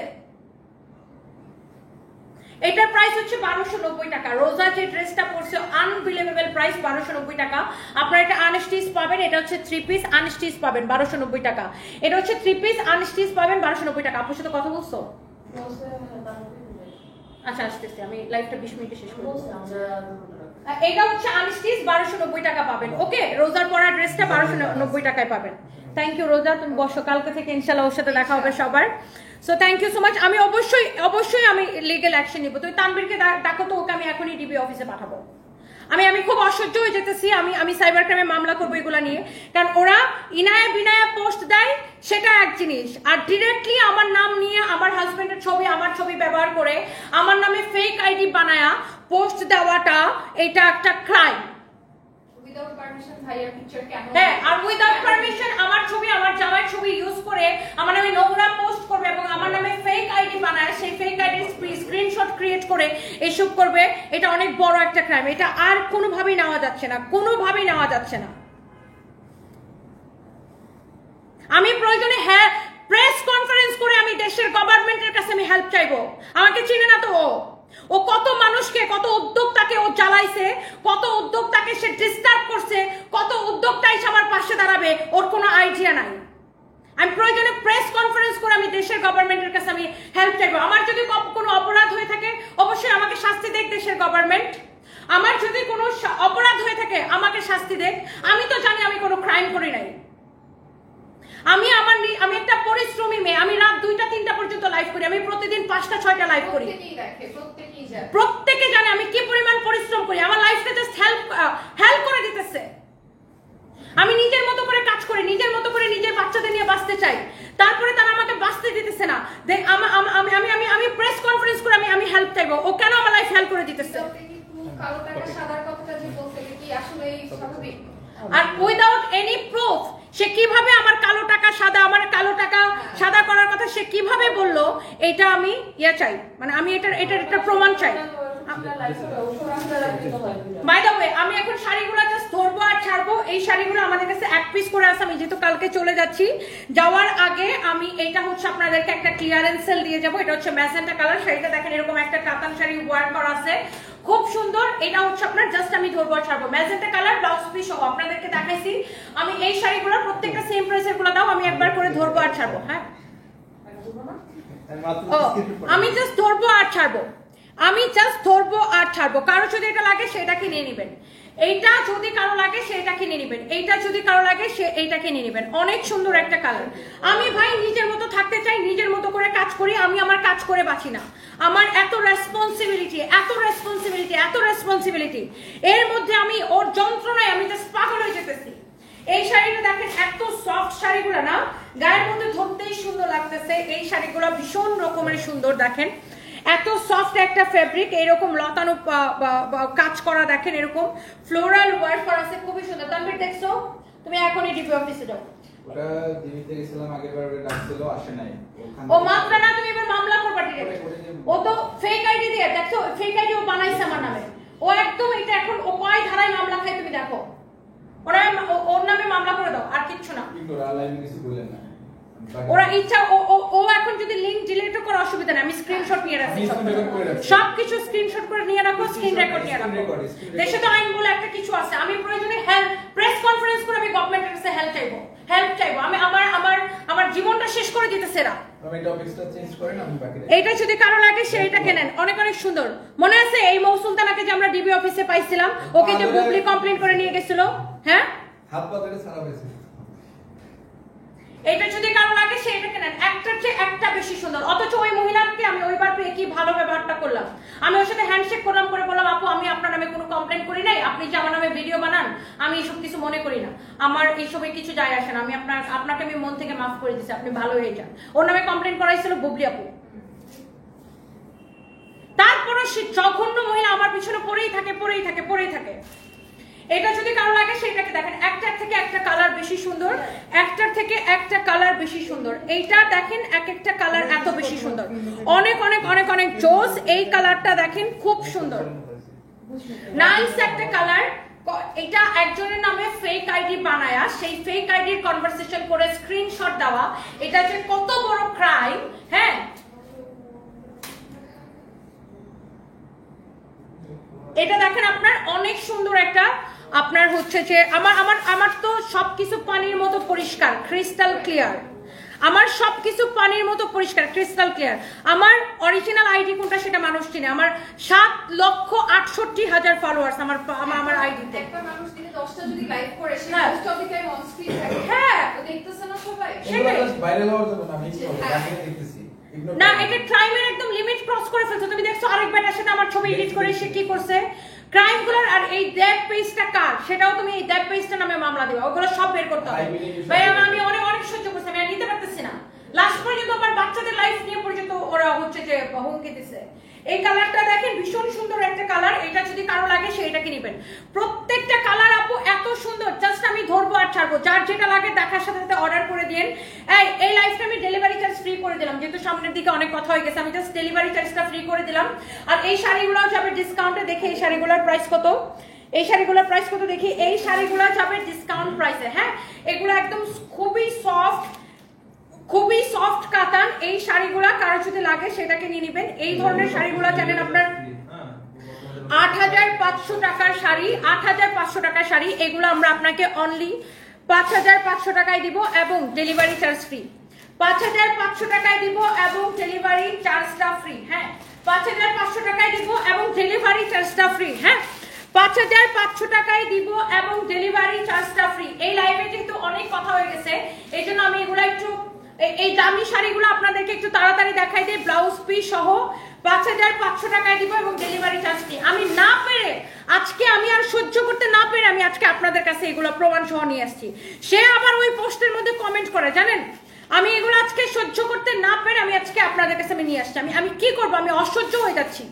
এটার প্রাইস হচ্ছে 1290 টাকা। রোজা যে ড্রেসটা পরছে আনবিলিভেবল প্রাইস 1290 টাকা। আপনারা এটা আনস্টিচ পাবেন, এটা হচ্ছে 3 পিস আনস্টিচ পাবেন 1290 টাকা। এটা হচ্ছে 3 পিস আনস্টিচ পাবেন 1290 টাকা। আপনার সাথে কথা বলছো? আচ্ছা, আসতেছি, আমি লাইভটা 20 মিনিটে শেষ করব। এটা হচ্ছে আনস্টিচ 1290 টাকা পাবেন। ওকে, রোজার পরা ড্রেসটা 1290 টাকায় পাবেন। থ্যাংক ইউ রোজা, তুমি বসো, কালকে থেকে ইনশাআল্লাহ ওর সাথে দেখা হবে সবার। So thank you so much. আমি অবশ্যই আমি লিগ্যাল অ্যাকশন নিব। তুই তানবীরকে ডাকো তো, ওকে আমি এখনই ডিবি অফিসে পাঠাবো। আমি খুব অসহ্য হয়ে যেতেছি। আমি সাইবার ক্রাইমে মামলা করবো এগুলা নিয়ে, কারণ ওরা ইনায়া বিনায়া পোস্ট দেয়, সেটা এক জিনিস, আর ডিরেক্টলি আমার নাম নিয়ে আমার হাজবেন্ডের ছবি, আমার ছবি ব্যবহার করে আমার নামে ফেক আইডি বানায়া পোস্ট দেওয়াটা, এটা একটা ক্রাইম। উইদাউট পারমিশন ভাইয়ার পিকচার কেন? হ্যাঁ, আর উইদাউট পারমিশন আমার ছবি, আমার জামাইয়ের ছবি ইউজ করে আমার নামে নোংরা পোস্ট করবে এবং আমার নামে ফেক আইডি বানায়, সেই ফেক আইডির স্ক্রিনশট ক্রিয়েট করে এসব করবে। এটা অনেক বড় একটা ক্রাইম। এটা আর কোনোভাবেই নেওয়া যাচ্ছে না, কোনোভাবেই নেওয়া যাচ্ছে না। আমি প্রয়োজনে হ্যাঁ প্রেস কনফারেন্স করে আমি দেশের গভর্নমেন্টের কাছে আমি হেল্প চাইবো। আমাকে চিনে না তো ও কত মানুষকে, কত উদ্যোক্তাকে ও চালাইছে, কত উদ্যোক্তাকে সে ডিস্টার্ব করছে, কত উদ্যোক্তা এসে আমার পাশে দাঁড়াবে ওর কোনো আইডিয়া নাই। আমি প্রয়োজনে প্রেস কনফারেন্স করে আমি দেশের গভর্নমেন্টের কাছে আমি হেল্প চাইবো। আমার যদি কোনো অপরাধ হয়ে থাকে অবশ্যই আমাকে শাস্তি দেখ দেশের গভর্নমেন্ট। আমার যদি কোনো অপরাধ হয়ে থাকে আমাকে শাস্তি দেখ। আমি তো জানি আমি কোনো ক্রাইম করি নাই। আমি একটা পরিশ্রমী মেয়ে। আমি রাত 2টা-3টা পর্যন্ত লাইভ করি। আমি প্রতিদিন 5টা-6টা লাইভ করি। প্রত্যেকে জানে আমি কি পরিমাণ পরিশ্রম করি। আমার লাইফটা জাস্ট হেল্প করে দিতেছে। আমি নিজের মতো করে কাজ করি, নিজের মতো করে নিজের বাচ্চাদের নিয়ে বাঁচতে চাই, তারপরে তারা আমাকে বাঁচতে দিতেছে না। আমি প্রেস কনফারেন্স করে আমি হেল্প চাইবো। ও কেন আমার লাইফ হেল্প করে দিতেছে? কালো টাকা সাদার কথাটা যে বলতে কি আসলে স্বাভাবিক? আর উইদাউট এনি প্রুফ সে কিভাবে আমার কালো টাকা সাদা করার কথা সে কিভাবে বললো, এটা আমি চাই, মানে আমি এটার একটা প্রমাণ চাই। বাই দ্য ওয়ে, আমি এখন শাড়িগুলো জাস্ট ধরবো আর ছাড়বো। এই শাড়িগুলো আমাদের কাছে 1 পিস করে আছে। আমি যেহেতু কালকে চলে যাচ্ছি, যাওয়ার আগে আমি এটা হচ্ছে আপনাদেরকে একটা ক্লিয়ারেন্স সেল দিয়ে যাবো। এটা হচ্ছে ম্যাজেন্টা কালার শাড়িটা। দেখেন এরকম একটা কাতান শাড়ি ওয়ার করা আছে, খুব সুন্দর। এটা হচ্ছে আপনার জাস্ট আমি ধরবো আর ছাড়বো। ম্যাজেন্টা কালার ব্লাউজ পিস সহ আপনাদেরকে দেখাইছি। আমি এই শাড়িগুলোর প্রত্যেকটা সেম প্রাইসের গুলো দাও। আমি একবার করে ধরবো আর ছাড়বো। হ্যাঁ, আমি জাস্ট ধরবো আর ছাড়বো। আমি জাস্ট ধরবো আর ছাড়বো। কারো যদি এটা লাগে সেটা কিনে নেবেন। এইটা যদি কারো লাগে সেটা কিনে নেবেন। এইটা যদি কারো লাগে সে এইটা কিনে নেবেন। অনেক সুন্দর একটা কালার। আমি ভাই নিজের মতো থাকতে চাই, নিজের মতো করে কাজ করি। আমি আমার কাজ করে বাঁচি না। আমার এত রেসপন্সিবিলিটি, এর মধ্যে আমি ওর যন্ত্রণায় আমি জাস্ট পাগল হয়ে যেতেছি। এই শাড়িটা দেখেন, এত সফট শাড়িগুলো না, গায়ের মধ্যে ধরতেই সুন্দর লাগতেছে। এই শাড়িগুলো ভীষণ রকমের সুন্দর। দেখেন এত সফট একটা ফেব্রিক, এরকম লতানো কাজ করা, দেখেন এরকম ফ্লোরাল ওয়ার্ক করা আছে, খুবই সুন্দর। তানভীর দেখছো? তুমি এখনই ডিপি অফিসে যাও। ওটা দিবিতে গেছিলাম, আগেরবার ডাকছিল, আসে নাই। ও মাত্রা না, তুমি এবার মামলা করবা ডিরেক্ট। ও তো ফেক আইডি দিয়ে, দেখছো ফেক আইডি ও বানাইছে আমার নামে। ও একদম এটা এখন ও কয় ধারায় মামলা খায় তুমি দেখো। ওর নামে মামলা করে দাও, আর কিচ্ছু না। কিছু বললেন না, ওরা ইচ্ছা ও এখন যদি লিংক ডিলিট করে অসুবিধা নেই। আমি স্ক্রিনশট নিয়ে রাখছি, সবকিছু স্ক্রিনশট করে নিয়ে রাখো, স্ক্রিন রেকর্ড নিয়ে রাখো। দেশে তো আইন বলে একটা কিছু আছে। আমি প্রয়োজনে হেল্প প্রেস কনফারেন্স করে আমি গভর্নমেন্টের কাছে হেল্প চাইবো। আমি আমার জীবনটা শেষ করে দিতেছে এরা। এইটা যদি কারো লাগে সে এটা কেনেন। অনেক সুন্দর। মনে আছে এই মৌসুলতানাকে যে আমরা ডিবি অফিসে পাইছিলাম, ওকে যে বুবলি কমপ্লেইন করে নিয়ে গেছিল? হ্যাঁ, হাত পা ধরে ছাড়া হয়েছে। এটা যদি কারো লাগে সে এটা কেনেন। একটার চেয়ে একটা বেশি সুন্দর। অথচ ওই মহিলাকে আমি ওইবার পেয়ে কি ভালো ব্যবহারটা করলাম। আমি ওর সাথে হ্যান্ডশেক করলাম, করে বললাম আপু আমি আপনার নামে কোনো কমপ্লেন করি নাই, আপনি যে আমার নামে ভিডিও বানান আমি এসব কিছু মনে করি না, আমার এইসবে কিছু যায় আসে না, আমি আপনাকে আমি মন থেকে মাফ করে দিচ্ছি, আপনি ভালো হয়ে যান। ওর নামে কমপ্লেন করাইছিল বুবলি আপু। তারপরও সে জঘন্য মহিলা আমার পিছনে পড়েই থাকে। এটা যদি কারো লাগে সেটাকে দেখেন, একটার থেকে একটা কালার বেশি সুন্দর, একটার থেকে একটা কালার বেশি সুন্দর। এইটা দেখেন এক একটা কালার এত বেশি সুন্দর, অনেক জোস। এই কালারটা দেখেন খুব সুন্দর, নাইস একটা কালার। এটা একজনের নামে ফেক আইডি বানায়া, সেই ফেক আইডির কনভারসেশন করে স্ক্রিনশট দেওয়া, এটা যে কত বড় ক্রাইম। হ্যাঁ, এটা দেখেন আপনার অনেক সুন্দর একটা, আপনার হচ্ছে যে আমার তো সবকিছু পানির মতো পরিষ্কার, ক্রিস্টাল ক্লিয়ার। আমার সবকিছু পানির মতো পরিষ্কার, ক্রিস্টাল ক্লিয়ার। আমার অরিজিনাল আইডি কোনটা সেটা মানুষ চিনে। আমার 7,68,000 ফলোয়ার্স আমার আইডিতে। একটা মানুষ দিনে 10টা যদি লাইভ করে সে 10টা of the time on screen থাকে। হ্যাঁ, তো দেখতেছ না সবাই? সেটাই ভাইরাল হওয়ার জন্য আমি কি বলবো, আমি দেখতেছি না, এটা ক্রাইমের একদম লিমিট ক্রস করে ফেলছে। তুমি দেখছো আরেক ব্যাটার সাথে আমার ছবি এডিট করে সে কি করছে, ক্রাইম গুলোর। আর এই দেব পেজটা কার, সেটাও তুমি এই দেব পেজটা নামে মামলা দিবা, ওগুলো সব বের করতে হবে। ভাই আমি অনেক সহ্য করছি, আমি আর নিতে পারতেছি না। লাস্ট পর্যন্ত আমার বাচ্চাদের লাইফ নিয়ে পর্যন্ত ও করে হচ্ছে যে হুমকি দিছে। এই কালারটা দেখেন ভীষণ সুন্দর একটা কালার, এটা যদি কারো লাগে সেইটাকে নেবেন। প্রত্যেকটা কালার আপু এত সুন্দর, জাস্ট আমি ধরবো আর ছাড়বো, যার যেটা লাগে দেখার সাথে সাথে অর্ডার করে দিন। এই লাইফটা আমি ডেলিভারি চার্জ ফ্রি করে দিলাম, যেহেতু সামনের দিকে অনেক কথা হয়ে গেছে, আমি জাস্ট ডেলিভারি চার্জটা ফ্রি করে দিলাম। আর এই শাড়িগুলো যাবে ডিসকাউন্টে, দেখে এই শাড়িগুলোর প্রাইস কত, এই শাড়িগুলোর প্রাইস কত দেখি। এই শাড়িগুলো যাবে ডিসকাউন্ট প্রাইসে। হ্যাঁ, এগুলো একদম খুবই সফট কাতান। এই শাড়িগুলা কারো যদি লাগে সেটাকে নিয়ে নেবেন। এই ধরনের শাড়িগুলো জানেন আপনার 8500 টাকার শাড়ি, 8500 টাকার শাড়ি, এগুলো আমরা আপনাকে অনলি 5500 টাকায় দিব এবং ডেলিভারি চার্জ ফ্রি। 5500 টাকায় দিব এবং ডেলিভারি চার্জটা ফ্রি। হ্যাঁ, 5500 টাকায় দিব এবং ডেলিভারি চার্জটা ফ্রি। হ্যাঁ, 5500 টাকায় দিব এবং ডেলিভারি চার্জটা ফ্রি। এই লাইভে যেহেতু অনেক কথা হয়ে গেছে, এই জন্য আমি এগুলো একটু, এই দামি শাড়িগুলো আপনাদেরকে একটু তাড়াতাড়ি দেখাই দিই। ব্লাউজ পিস সহ 5500 টাকায় দিব এবং ডেলিভারি চার্জ ফ্রি। আমি না পেরে আজকে, আমি আর সহ্য করতে না পেরে আমি আজকে আপনাদের কাছে এগুলো প্রমাণ সহ নিয়ে আসছি। সে আবার ওই পোস্টের মধ্যে কমেন্ট করে, জানেন আমি এগুলো আজকে সহ্য করতে না পেরে আমি আজকে আপনাদের কাছে আমি নিয়ে আসছি। আমি কি করব, আমি অসহ্য হয়ে যাচ্ছি।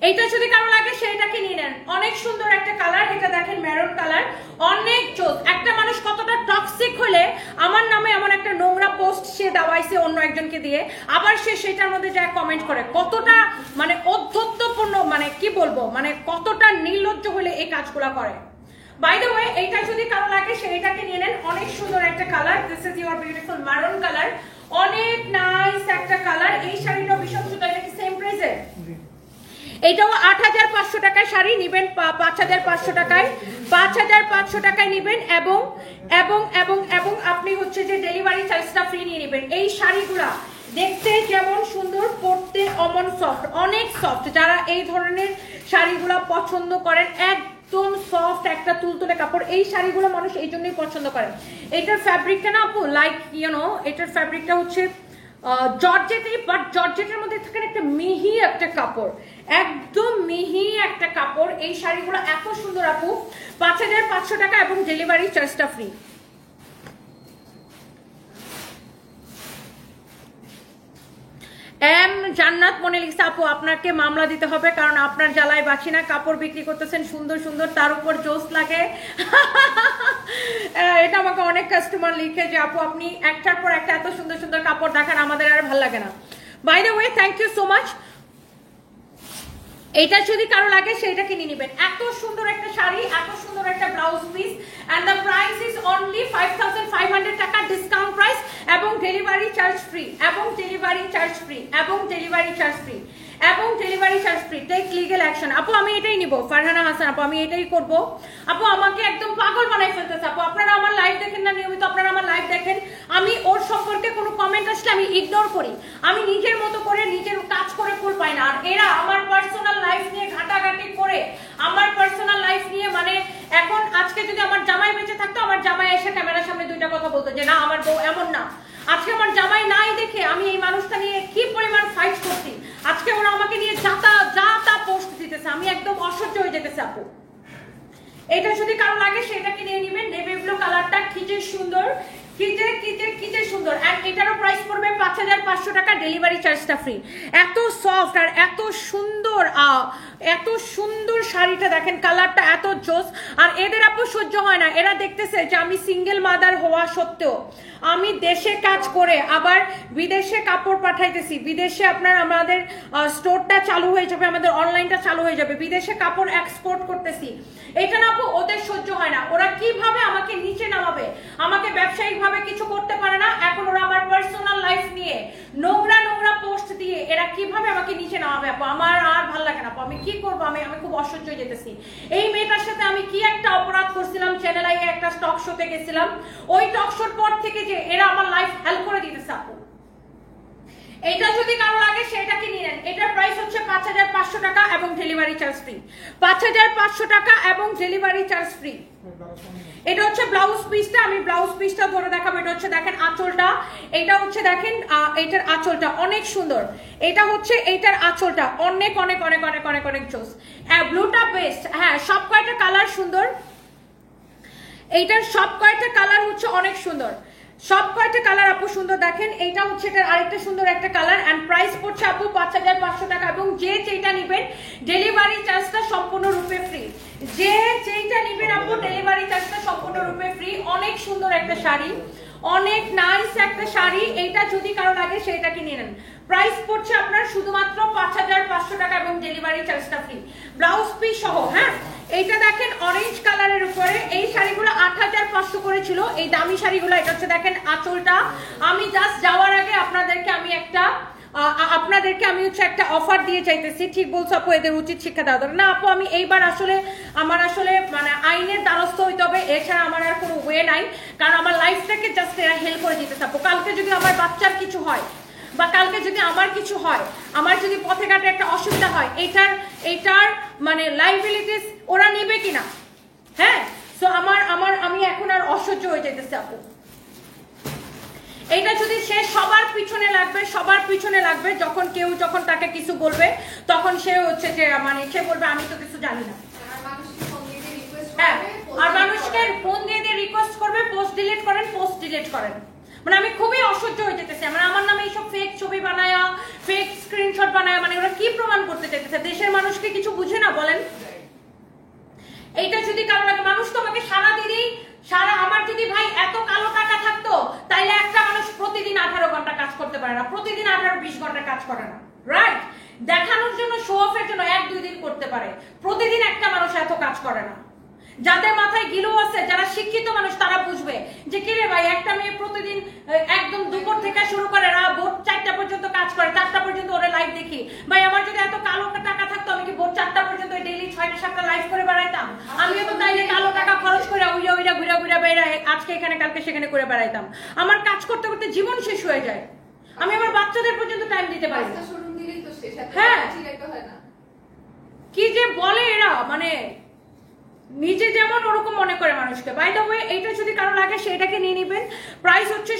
এইটা যদি কারো লাগে সেটাকে নিয়ে নেন। অনেক সুন্দর একটা কালার, এটা দেখেন মেরুন কালার, অনেক চোখ। একটা মানুষ কতটা টক্সিক হলে আমার নামে এমন একটা নোংরা পোস্ট সে দাওয়াইছে অন্য একজনকে দিয়ে, আবার সে সেটার মধ্যে যা কমেন্ট করে, কতটা মানে অধ্যত্বপূর্ণ, মানে কি বলবো, মানে কতটা নির্লজ্জ হলে এই কাজগুলা করে। বাই দ্য ওয়ে, এইটা যদি কারো লাগে সেটাকে নিয়ে নেন। অনেক সুন্দর একটা colour, this is your beautiful মারুন কালার, অনেক নাইস একটা কালার। এই শাড়িটা ভীষণ সুন্দর, এটা কি সেম প্রাইসে? এটাও 8500 টাকায় শাড়ি নিবেন, 5500 টাকায়, 5500 টাকায় নিবেন এবং এবং এবং এবং আপনি হচ্ছে যে ডেলিভারি চার্জটা ফ্রি নিয়ে নেবেন। এই শাড়িগুলা দেখতে যেমন সুন্দর, পরতে অমন সফট, অনেক সফট। যারা এই ধরনের শাড়িগুলা পছন্দ করেন, একদম সফট একটা তুলতুলে কাপড়, এই শাড়িগুলো মানুষ এই জন্যই পছন্দ করে। এটার ফ্যাব্রিকটা না আপু লাইক এটার ফ্যাব্রিকটা হচ্ছে জর্জেটের, বাট জর্জেটের মধ্যে থাকে একটা মিহি একটা কাপড়, একদম মিহি একটা কাপড়। এই শাড়িগুলো এত সুন্দর আপু, 5500 টাকা এবং ডেলিভারি চার্জটা ফ্রি। জান্নাত মনে লিখছে, আপু আপনাকে মামলা দিতে হবে, কারণ আপনার জ্বালায় বাঁচি না, কাপড় বিক্রি করতেছেন সুন্দর সুন্দর, তার উপর জোস লাগে। এটা আমাকে অনেক কাস্টমার লিখে যে আপু আপনি একটার পর একটা এত সুন্দর সুন্দর কাপড় দেখান, আমাদের আর ভালো লাগে না। By the way, thank you so much. এইটা যদি কারো লাগে সেটাকে নিয়ে নেবেন। এত সুন্দর একটা শাড়ি, এত সুন্দর একটা blouse piece, and the price is only 5500 টাকা ডিসকাউন্ট প্রাইস এবং ডেলিভারি চার্জ ফ্রি, এবং ডেলিভারি চার্জ ফ্রি, এবং ডেলিভারি চার্জ ফ্রি, এবং delivery charge free. Take legal action. আপু আমি এটাই নিব, ফারহানা হাসান আপু আমি এটাই করব। আপু আমাকে একদম পাগল বানাই ফেলতেছে আপু। আপনারা আমার লাইভ দেখেন না নিয়মিত, আপনারা আমার লাইভ দেখেন, আমি ওর সম্পর্কে কোনো কমেন্ট আসলে আমি ইগনোর করি, আমি নিজের মতো করে নিজের কাজ করে ফুল পাই না। আর এরা আমার পার্সোনাল লাইফ নিয়ে ঘাটাঘাটি করে, আমার পার্সোনাল লাইফ নিয়ে, মানে এখন আজকে যদি আমার জামাই বেঁচে থাকতো, আমার জামাই এসে ক্যামেরার সামনে দুইটা কথা বলতো যে না আমার বউ এমন না। আজকে আমার জামাই নাই দেখে আমি এই মানুষটা নিয়ে কি পরিমাণ ফাইট করছি, আজকে ওরা আমাকে নিয়ে যা তা পোস্ট দিতেছে, আমি একদম অসহ্য হয়ে যেতেছে আপু। এটা যদি কারো লাগে সেটাকে নিয়ে নেবেন। নেভি ব্লু কালারটা কি যে সুন্দর, কি যে সুন্দর। এন্ড এটারও প্রাইস পড়বে 5500 টাকা, ডেলিভারি চার্জটা ফ্রি। এত সফট আর এত সুন্দর শাড়িটা দেখেন, কালারটা এত জোস। আর এদের আপু সহ্য হয় না, এরা দেখতেছে যে আমি সিঙ্গেল মাদার হওয়া সত্ত্বেও আমি দেশে কাজ করে আবার বিদেশে কাপড় পাঠাইতেছি, বিদেশে আপনার আমাদের স্টোরটা চালু হয়ে যাবে, আমাদের অনলাইনটা চালু হয়ে যাবে, বিদেশে কাপড় এক্সপোর্ট করতেছি। এটা না আপু ওদের সহ্য হয় না, ওরা কিভাবে আমাকে নিচে নামাবে, আমাকে ব্যবসায়িক ভাবে কিছু করতে পারে না, এখন ওরা আমার পার্সোনাল লাইফ নিয়ে নোংরা পোস্ট দিয়ে এরা কিভাবে আমাকে নিচে নামাবে আপু। আমার আর ভালো লাগে না আপু, আমি কি করবো, আমি খুব অসহ্য হয়ে যেতেছি। এই মেয়েটার সাথে আমি কি একটা অপরাধ করছিলাম, চ্যানেল আইয়ে একটা টক শোতে গেছিলাম, ওই টক শোর পর থেকে যে এরা আমার লাইফ হেল্প করে দিতেছে আপু। এটা যদি কারো লাগে সেটাকে নিয়ে নেন। এটার প্রাইস হচ্ছে 5500 টাকা এবং ডেলিভারি চার্জ ফ্রি, 5500 টাকা এবং ডেলিভারি চার্জ ফ্রি। এটা হচ্ছে ব্লাউজ পিসটা, আমি ব্লাউজ পিসটা ধরে দেখাবো। এটা হচ্ছে দেখেন আঁচলটা, এটা হচ্ছে দেখেন এটার আঁচলটা অনেক সুন্দর, এটা হচ্ছে এইটার আঁচলটা অনেক অনেক অনেক অনেক অনেক অনেক জোস। ব্লুটা বেস্ট, হ্যাঁ সব কয়টা কালার সুন্দর, এইটার সব কয়টা কালার হচ্ছে অনেক সুন্দর। সব কয়টা কালার আপু সুন্দর দেখেন, এইটা হচ্ছে এটার আরেকটা সুন্দর একটা কালার এন্ড প্রাইস পড়ছে আপু 5500 টাকা এবং যে যেটা নেবেন ডেলিভারি চার্জটা সম্পূর্ণরূপে ফ্রি। যে যেটা নেবেন আপু ডেলিভারি চার্জটা সম্পূর্ণরূপে ফ্রি। অনেক সুন্দর একটা শাড়ি, অনেক নাইস একটা শাড়ি। এইটা যদি কারো লাগে সেটা কিনে নেন। প্রাইস পড়ছে আপনার শুধুমাত্র 5500 টাকা এবং ডেলিভারি চার্জটা ফ্রি, ব্লাউজ পিস সহ। হ্যাঁ, এইটা দেখেন অরেঞ্জ কালারের উপরে, এই শাড়িগুলো 8500 করে ছিল, এই দামি শাড়িগুলো। এটা হচ্ছে দেখেন আঁচলটা। আমি জাস্ট যাওয়ার আগে আপনাদেরকে আমি হচ্ছে একটা অফার দিয়ে চাইতেছি। ঠিক বলছো আপু, এদের উচিত শিক্ষা দেওয়া দরকার। না আপু, আমি এইবার আমার আসলে মানে আইনের দ্বারস্থ হইতে হবে, এছাড়া আমার আর কোনো ওয়ে নাই। কারণ আমার লাইফটাকে জাস্ট এরা হেল্প করে দিতেছে আপু। কালকে যদি আমার বাচ্চার কিছু হয় বা কালকে যদি আমার কিছু হয়, আমার যদি পথে ঘাটে একটা অসুবিধা হয়, এইটার মানে লাইবিলিটিস ওরা নেবে কিনা? হ্যাঁ, সো আমি এখন আর অসহ্য হয়ে যেতেছে আপু। এটা যদি সে সবার পিছনে লাগবে, যখন তাকে কিছু বলবে তখন সে হচ্ছে যে মানে সে বলবে আমি তো কিছু জানি না। হ্যাঁ, আর মানুষকে ফোন দিয়ে রিকোয়েস্ট করবে পোস্ট ডিলিট করেন। মানে আমি খুবই অসহ্য হয়ে যেতেছি। মানে আমার নামে এইসব ফেক ছবি বানায়া, ফেক স্ক্রিনশট বানায়া, মানে ওরা কি প্রমাণ করতে চাইতেছে? দেশের মানুষকে কিছু বুঝে না বলেন? এইটা যদি কারো লাগে, মানুষ তো আমাকে আমার যদি ভাই এত কালো টাকা থাকতো তাইলে একটা মানুষ প্রতিদিন 18 ঘন্টা কাজ করতে পারে না, প্রতিদিন 18-20 ঘন্টা কাজ করে না, রাইট? দেখানোর জন্য, শো অফের জন্য 1-2 দিন করতে পারে, প্রতিদিন একটা মানুষ এত কাজ করে না। যাদের মাথায় গিলো আছে, যারা শিক্ষিত মানুষ, তারা বুঝবে যে কি রে ভাই, একটা মেয়ে প্রতিদিন একদম দুপুর থেকে শুরু করে ভোর 4টা পর্যন্ত কাজ করে, 4টা পর্যন্ত ওরা লাইভ দেখি। ভাই আমার যদি এত কালো টাকা থাকতো আমি কি ভোর 4টা পর্যন্ত ডেইলি 6টা-7টা লাইভ করে বেড়াইতাম? আমিও তো তাইলে কালো টাকা খরচ করে উইরা ঘুরা বেড়াই, আজকে এখানে কালকে সেখানে করে বেড়াইতাম। আমার কাজ করতে করতে জীবন শেষ হয়ে যায়, আমি আমার বাচ্চাদের পর্যন্ত টাইম দিতে পারি না। হ্যাঁ, কি যে বলে এরা, মানে নিজে যেমন ওরকম মনে করে মানুষকে। বাই দ্য ওয়ে, এইটা যদি কারো লাগে সেটাকে নিয়ে নেবেন। প্রাইস হচ্ছে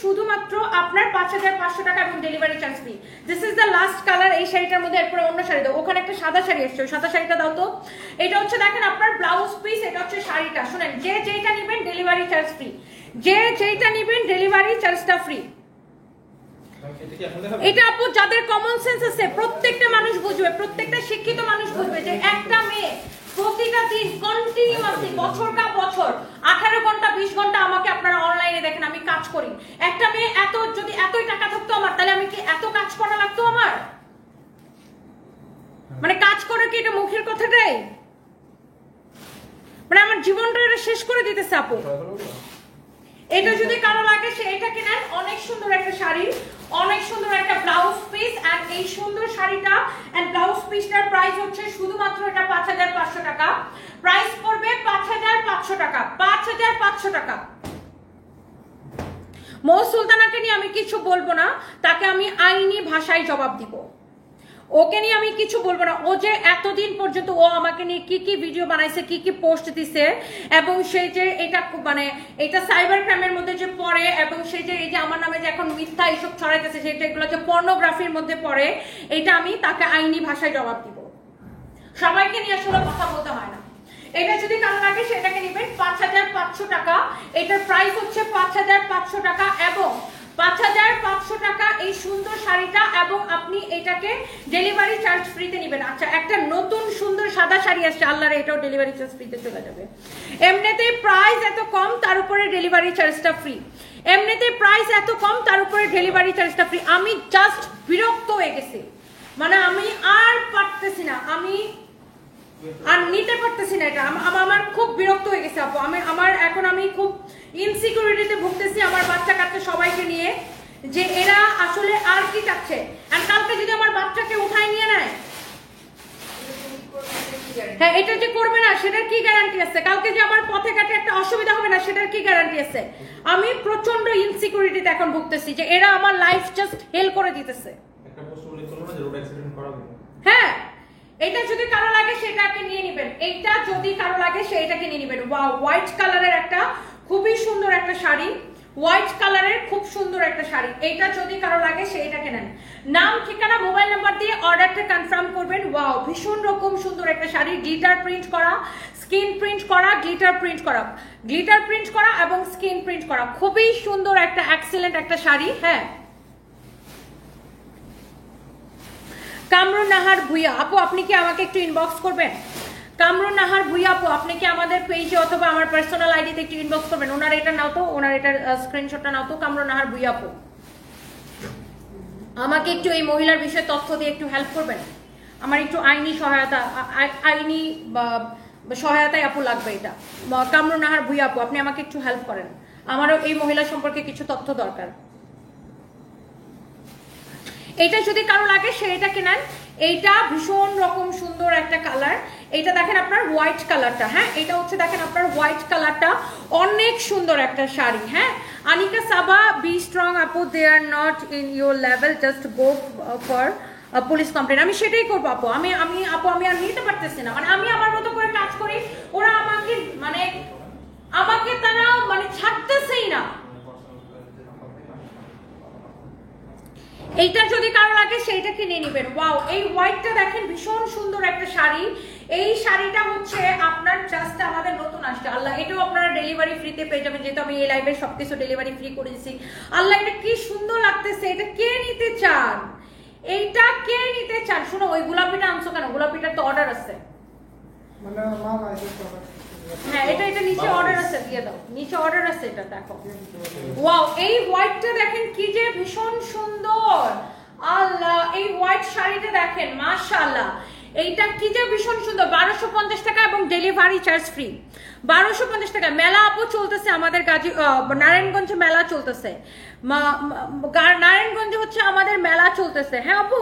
শুধুমাত্র আপনার 5500 টাকা এবং delivery charge free. This is the last colour এই শাড়িটার মধ্যে। এরপরে অন্য শাড়ি দাও, ওখানে একটা সাদা শাড়ি এসছে, ওই সাদা শাড়িটা দাও তো। এটা হচ্ছে দেখেন আপনার ব্লাউজ পিস, এটা হচ্ছে শাড়িটা। শুনেন, যে যেটা নেবেন ডেলিভারি চার্জ ফ্রি, ডেলিভারি চার্জটা ফ্রি। এটা আপু যাদের কমন সেন্স আছে প্রত্যেকটা মানুষ বুঝবে, প্রত্যেকটা শিক্ষিত মানুষ বুঝবে যে একটা মেয়ে প্রতিটা দিন কন্টিনিউয়াসলি বছরটা বছর 18 ঘন্টা 20 ঘন্টা আমাকে আপনারা অনলাইনে দেখেন আমি কাজ করি। একটা মেয়ে যদি এতই টাকা থাকতো আমার, তাহলে আমি কি এত কাজ করা লাগতো আমার? মানে কাজ করে কি এটা মুখের কথাটাই? মানে আমার জীবনটা এটা শেষ করে দিতেছে আপু। এটা যদি কারো লাগে সে এটা কিনেন। অনেক সুন্দর একটা শাড়ি, অনেক সুন্দর একটা ব্লাউজ পিস, এন্ড এই সুন্দর শাড়িটা এন্ড ব্লাউজ পিসটার প্রাইস হচ্ছে শুধুমাত্র এটা 5500 টাকা। প্রাইস পড়বে 5500 টাকা, 5500 টাকা। মৌ সুলতানাকে নিয়ে আমি কিছু বলবো না, তাকে আমি আইনি ভাষায় জবাব দিব। ওকে নিয়ে আমি কিছু বলবো না। ও যে এতদিন পর্যন্ত ও আমাকে নিয়ে কি কি ভিডিও বানাইছে, কি কি পোস্ট দিছে, এবং সেই যে এটা মানে এটা সাইবার ক্রাইমের মধ্যে যে পড়ে, এবং সেই যে এই যে আমার নামে যে এখন মিথ্যা এইসব ছড়াইতেছে, সেটা এগুলো যে পর্নোগ্রাফির মধ্যে পড়ে, এটা আমি তাকে আইনি ভাষায় জবাব দিব। সবাইকে নিয়ে আসলে কথা বলতে হয় না। এটা যদি কারো লাগে সেটাকে নেবেন 5500 টাকা। এটার প্রাইস হচ্ছে 5500 টাকা এবং 5500 টাকা এই সুন্দর শাড়িটা, এবং আপনি এটাকে ডেলিভারি চার্জ ফ্রিতে নেবেন। আচ্ছা, একটা নতুন সুন্দর সাদা শাড়ি আসছে, আল্লাহরে, এটাও ডেলিভারি চার্জ ফ্রিতে চলে যাবে। এমনিতে প্রাইস এত কম, তার উপরে ডেলিভারি চার্জটা ফ্রি। আমি জাস্ট বিরক্ত হয়ে গেছি, মানে আমি আর পারতেছি না, আমি আর নিতে পারতেছি না। এটা আমার খুব বিরক্ত হয়ে গেছে আপু। আমি খুব ইনসিকিউরিটিতে ভুগতেছি আমার বাচ্চা কাচ্চা সবাইকে নিয়ে, যে এরা আসলে আর কি চাচ্ছে। আর কালকে যদি আমার বাচ্চাকে উঠায় নিয়ে নেয়, হ্যাঁ, এটা যে করবে না সেটার কি গ্যারান্টি আছে? কালকে যে আমার পথে ঘাটে একটা অসুবিধা হবে না সেটার কি গ্যারান্টি আছে? আমি প্রচন্ড ইনসিকিউরিটিতে এখন ভুগতেছি যে এরা আমার লাইফ জাস্ট হেল করে দিতেছে। একটা প্রশ্ন উল্লেখ করলো না যে রোড অ্যাক্সিডেন্ট করা হবে। হ্যাঁ, এটা যদি কারো লাগে সেটাকে নিয়ে নেবেন। এটা যদি কারো লাগে সেটাকে নিয়ে নেবেন। ওয়াও, হোয়াইট কালারের একটা খুবই সুন্দর একটা শাড়ি, হোয়াইট কালারের খুব সুন্দর একটা শাড়ি। এটা যদি কারো লাগে সেটাকে নেন। নাম, ঠিকানা, মোবাইল নাম্বার দিয়ে অর্ডারটা কনফার্ম করবেন। ওয়াও, ভীষণ রকম সুন্দর একটা শাড়ি, ডিজিটাল প্রিন্ট করা, স্কিন প্রিন্ট করা, গ্লিটার প্রিন্ট করা এবং স্কিন প্রিন্ট করা, খুবই সুন্দর একটা এক্সেলেন্ট একটা শাড়ি। হ্যাঁ, কামরুন নাহার ভুইয়া আপু, আপনি কি আমাকে একটু ইনবক্স করবেন? কামরুন নাহার ভুইয়া আপু, আপনি কি আমাদের পেজে অথবা আমার পার্সোনাল আইডিতে একটু ইনবক্স করবেন? ওনার এটা নাও তো, ওনার এটার স্ক্রিনশটটা নাও তো। কামরুন নাহার ভুইয়া আপু, আমাকে একটু এই মহিলার বিষয়ে তথ্য দিয়ে একটু হেল্প করবেন। আমার একটু আইনি সহায়তায় আপু লাগবে। এটা কামরুন নাহার ভুইয়া আপু, আপনি আমাকে একটু হেল্প করেন, আমারও এই মহিলা সম্পর্কে কিছু তথ্য দরকার। এটা যদি কারো লাগে সে এটা কেনেন। এইটা ভীষণ রকম সুন্দর একটা কালার। এটা দেখেন আপনার হোয়াইট কালারটা, হ্যাঁ এটা হচ্ছে দেখেন আপনার হোয়াইট কালারটা, অনেক সুন্দর একটা শাড়ি। হ্যাঁ, আনিকা সাবা, বি স্ট্রং আপু, they are not in your level, just go for police complaint. আমি সেটাই করবো আপু, আমি আর নিতে পারতেছি না, মানে আমি আমার মতো করে কাজ করি, ওরা আমাকে তারা ছাড়তেছেই না। এইটা যদি কারো লাগে সেইটা কিনে নেবেন। ওয়াও, এই হোয়াইটটা দেখেন ভীষণ সুন্দর একটা শাড়ি। এই শাড়িটা হচ্ছে আপনার জাস্ট আমাদের নতুন আসছে, আল্লাহ এটাও আপনারা ডেলিভারি ফ্রিতে পেয়ে যাবেন, যেহেতু আমি এই লাইভে সবকিছু ডেলিভারি ফ্রি করে দিচ্ছি। আল্লাহ, এটা কি সুন্দর লাগতেছে, এটা কে নিতে চান? এইটা কে নিতে চান? শোনো, ওই গোলাপিটা আনছো কেন? গোলাপিটার তো অর্ডার আছে। হ্যাঁ, এটা নিচে অর্ডার আছে, দিয়ে দাও, নিচে অর্ডার আছে, এটা দেখো। ওয়াও, এই হোয়াইটটা দেখেন কি যে ভীষণ সুন্দর। আল্লাহ, এই হোয়াইট শাড়িটা দেখেন, মাশাআল্লাহ, এইটা কি যে ভীষণ সুন্দর। 1250 টাকা এবং ডেলিভারি চার্জ ফ্রি। 1250 টাকা। মেলা আপু চলতেছে আমাদের নারায়ণগঞ্জে মেলা চলতেছে। নারায়ণগঞ্জে হচ্ছে আমাদের মেলা চলতেছে। হ্যাঁ আপু,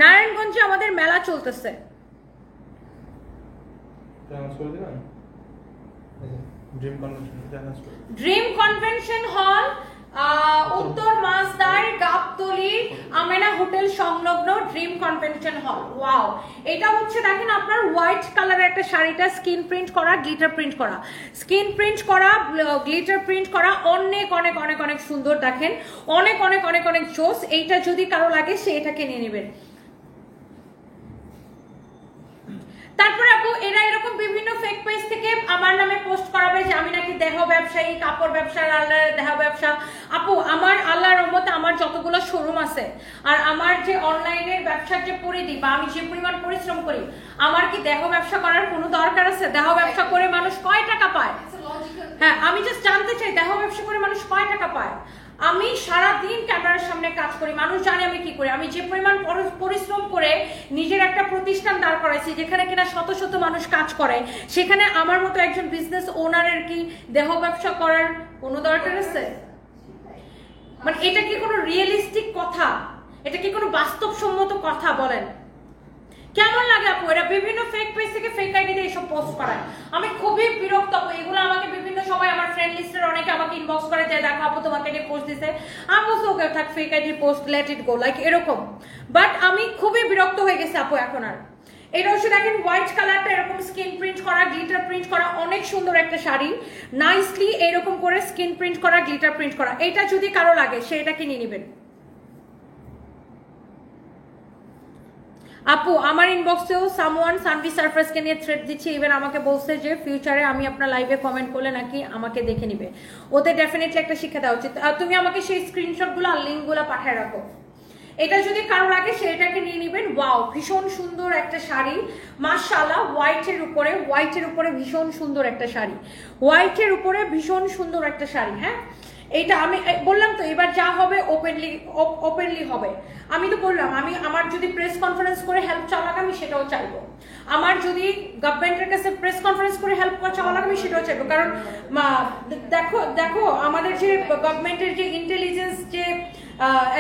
নারায়ণগঞ্জে আমাদের মেলা চলতেছে। ড্রিম কনভেনশন হল, উত্তর মাসদার, গাবতলী, আমেনা হোটেল সংলগ্ন ড্রিম কনভেনশন হল। ওয়াও, এটা হচ্ছে দেখেন আপনার হোয়াইট কালারের একটা শাড়িটা, স্কিন প্রিন্ট করা, গ্লিটার প্রিন্ট করা, স্কিন প্রিন্ট করা, গ্লিটার প্রিন্ট করা, অনেক অনেক অনেক অনেক সুন্দর দেখেন, অনেক অনেক অনেক অনেক জোস। এইটা যদি কারো লাগে সে এটাকে নিয়ে নেবেন। তারপরে আপু, এরা এরকম বিভিন্ন ফেক পেজ থেকে আমার নামে পোস্ট করাবে যে আমি নাকি দেহ ব্যবসায়ী, কাপড় ব্যবসা, আল্লাহর দেহ ব্যবসা। আপু, আমার আল্লাহর রহমতে আমার যতগুলো শোরুম আছে আর আমার যে অনলাইনের ব্যবসার যে পরিধি বা আমি যে পরিমাণ পরিশ্রম করি, আমার কি দেহ ব্যবসা করার কোনো দরকার আছে? দেহ ব্যবসা করে মানুষ কয় টাকা পায়? হ্যাঁ, আমি জাস্ট জানতে চাই দেহ ব্যবসা করে মানুষ কয় টাকা পায়? আমি সারাদিন ক্যামেরার সামনে কাজ করি, মানুষ জানে আমি কি করি। আমি যে পরিমাণ পরিশ্রম করে নিজের একটা প্রতিষ্ঠান দাঁড় করাইছি, যেখানে কিনা শত শত মানুষ কাজ করে, সেখানে আমার মতো একজন বিজনেস ওনারের কি দেহ ব্যবসা করার কোনো দরকার আছে? মানে এটা কি কোনো রিয়েলিস্টিক কথা? এটা কি কোনো বাস্তবসম্মত কথা? বলেন, কেমন লাগে আপু? এরা বিভিন্ন ফেক পেজ থেকে ফেক আইডি দিয়ে এসব পোস্ট করায়, আমি খুবই বিরক্ত আপু। এগুলো আমাকে বিভিন্ন সময় আমার ফ্রেন্ড লিস্টের অনেকে আমাকে ইনবক্স করে যায়, দেখো আপু তোমাকে নিয়ে পোস্ট দিছে, আমি বলছি ওকে থাক, fake ID post, let it go, like এরকম। বাট আমি খুবই বিরক্ত হয়ে গেছি আপু এখন আর। এটা হচ্ছে দেখেন হোয়াইট কালারটা, এরকম স্কিন প্রিন্ট করা, গ্লিটার প্রিন্ট করা, অনেক সুন্দর একটা শাড়ি, নাইসলি এরকম করে স্কিন প্রিন্ট করা, গ্লিটার প্রিন্ট করা। এটা যদি কারো লাগে সে এটা কিনে নেবেন। আপু, আমার ইনবক্সেও সামওয়ান সানভি সারফেসকে নিয়ে থ্রেড দিচ্ছে, ইভেন আমাকে বলছে যে ফিউচারে আমি আপনার লাইভে কমেন্ট করলে নাকি আমাকে দেখে নিবে। ওদের ডেফিনেটলি একটা শিক্ষা দেওয়া উচিত। তুমি আমাকে সেই স্ক্রিনশটগুলো আর লিঙ্কগুলো পাঠিয়ে রাখো। এটা যদি কারো লাগে সেটাকে নিয়ে নেবেন। ওয়াও, ভীষণ সুন্দর একটা শাড়ি, মাশাআল্লাহ। হোয়াইটের উপরে ভীষণ সুন্দর একটা শাড়ি, হোয়াইটের উপরে ভীষণ সুন্দর একটা শাড়ি। হ্যাঁ, এইটা আমি বললাম তো, এবার যা হবে ওপেনলি হবে। আমি তো বললাম, আমার যদি প্রেস কনফারেন্স করে হেল্প চাওয়া লাগে আমি সেটাও চাইবো। আমার যদি গভর্নমেন্টের কাছে প্রেস কনফারেন্স করে হেল্প চাওয়া লাগে আমি সেটাও চাইবো। কারণ দেখো আমাদের যে গভর্নমেন্টের যে ইন্টেলিজেন্স যে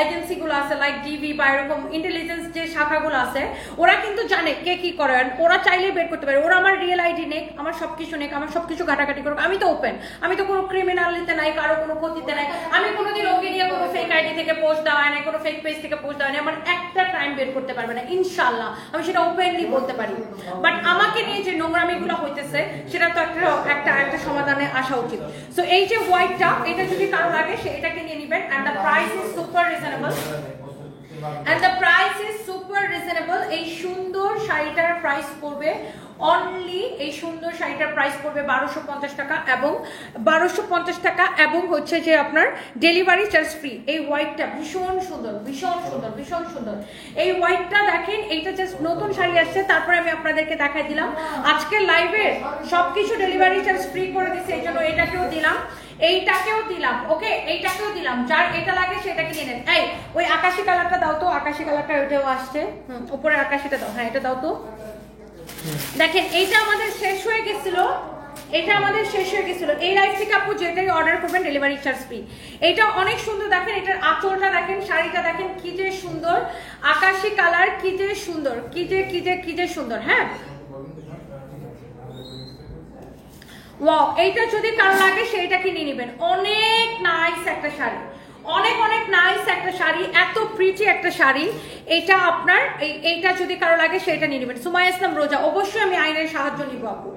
এজেন্সিগুলো আছে, লাইক ডিবি বা এরকম ইন্টেলিজেন্স যে শাখাগুলো আছে, ওরা কিন্তু জানে কে কি করে, ওরা চাইলেই বের করতে পারে। ওরা আমার রিয়েল আইডি নেক, আমার সবকিছু নেক, আমার সবকিছু ঘাটাঘাটি করুক, আমি তো ওপেন, আমি তো কোনো ক্রিমিনালিতে নাই, কারো কোনো ক্ষতিতে নাই। আমি কোনোদিন ওকে নিয়ে কোনো ফেক আইডি থেকে পোস্ট দেওয়া হয় না, কোনো ফেক পেজ থেকে পোস্ট দেওয়া হয় না। আমার একটা ক্রাইম বের করতে পারবে না ইনশাল্লাহ, আমি সেটা ওপেনলি বলতে পারি। বাট আমাকে নিয়ে যে নোংরামিগুলো হইতেছে সেটা তো একটা সমাধানে আসা উচিত। সো এই যে হোয়াইটটা, এটা যদি কারো লাগে সে এটাকে নিয়ে নেবেন। And the price is super reasonable. এই সুন্দর শাড়িটার প্রাইস পড়বে অনলি এই সুন্দর শাড়িটার প্রাইস পড়বে 1250 টাকা এবং 1250 টাকা এবং হচ্ছে যে আপনার ডেলিভারি চার্জ ফ্রি। এই হোয়াইটটা ভীষণ সুন্দর, ভীষণ সুন্দর, ভীষণ সুন্দর। এই হোয়াইটটা দেখেন, এইটা জাস্ট নতুন শাড়ি আসছে, তারপরে আমি আপনাদেরকে দেখাই দিলাম। আজকে লাইভে সবকিছু ডেলিভারি চার্জ ফ্রি করে দিচ্ছে, এই জন্য এটাকেও দিলাম, এইটাকেও দিলাম, ওকে, এইটাকেও দিলাম। যার এটা লাগে সেটাকে নিয়ে নেন। এই ওই আকাশি কালারটা দাও তো, আকাশি কালারটা ওইটাও আসছে, উপরে আকাশিটা দাও, হ্যাঁ এটা দাও তো। দেখেন এইটা আমাদের শেষ হয়ে গেছিল, এটা আমাদের শেষ হয়ে গেছিল। এই লাইভ থেকে আপু যেটাই অর্ডার করবেন ডেলিভারি চার্জ ফ্রি। এটা অনেক সুন্দর, দেখেন এটার আঁচলটা দেখেন, শাড়িটা দেখেন কি যে সুন্দর, আকাশি কালার, কি যে সুন্দর, কি যে সুন্দর। হ্যাঁ ওয়াও, এইটা যদি কারো লাগে সেইটা কিনে নেবেন। অনেক নাইস একটা শাড়ি, অনেক অনেক নাইস একটা শাড়ি, এত প্রিটি একটা শাড়ি। এটা আপনার এইটা যদি কারো লাগে সেটা নিয়ে নেবেন। সুমাইয়া ইসলাম রোজা, অবশ্যই আমি আইনের সাহায্য নিব আপু,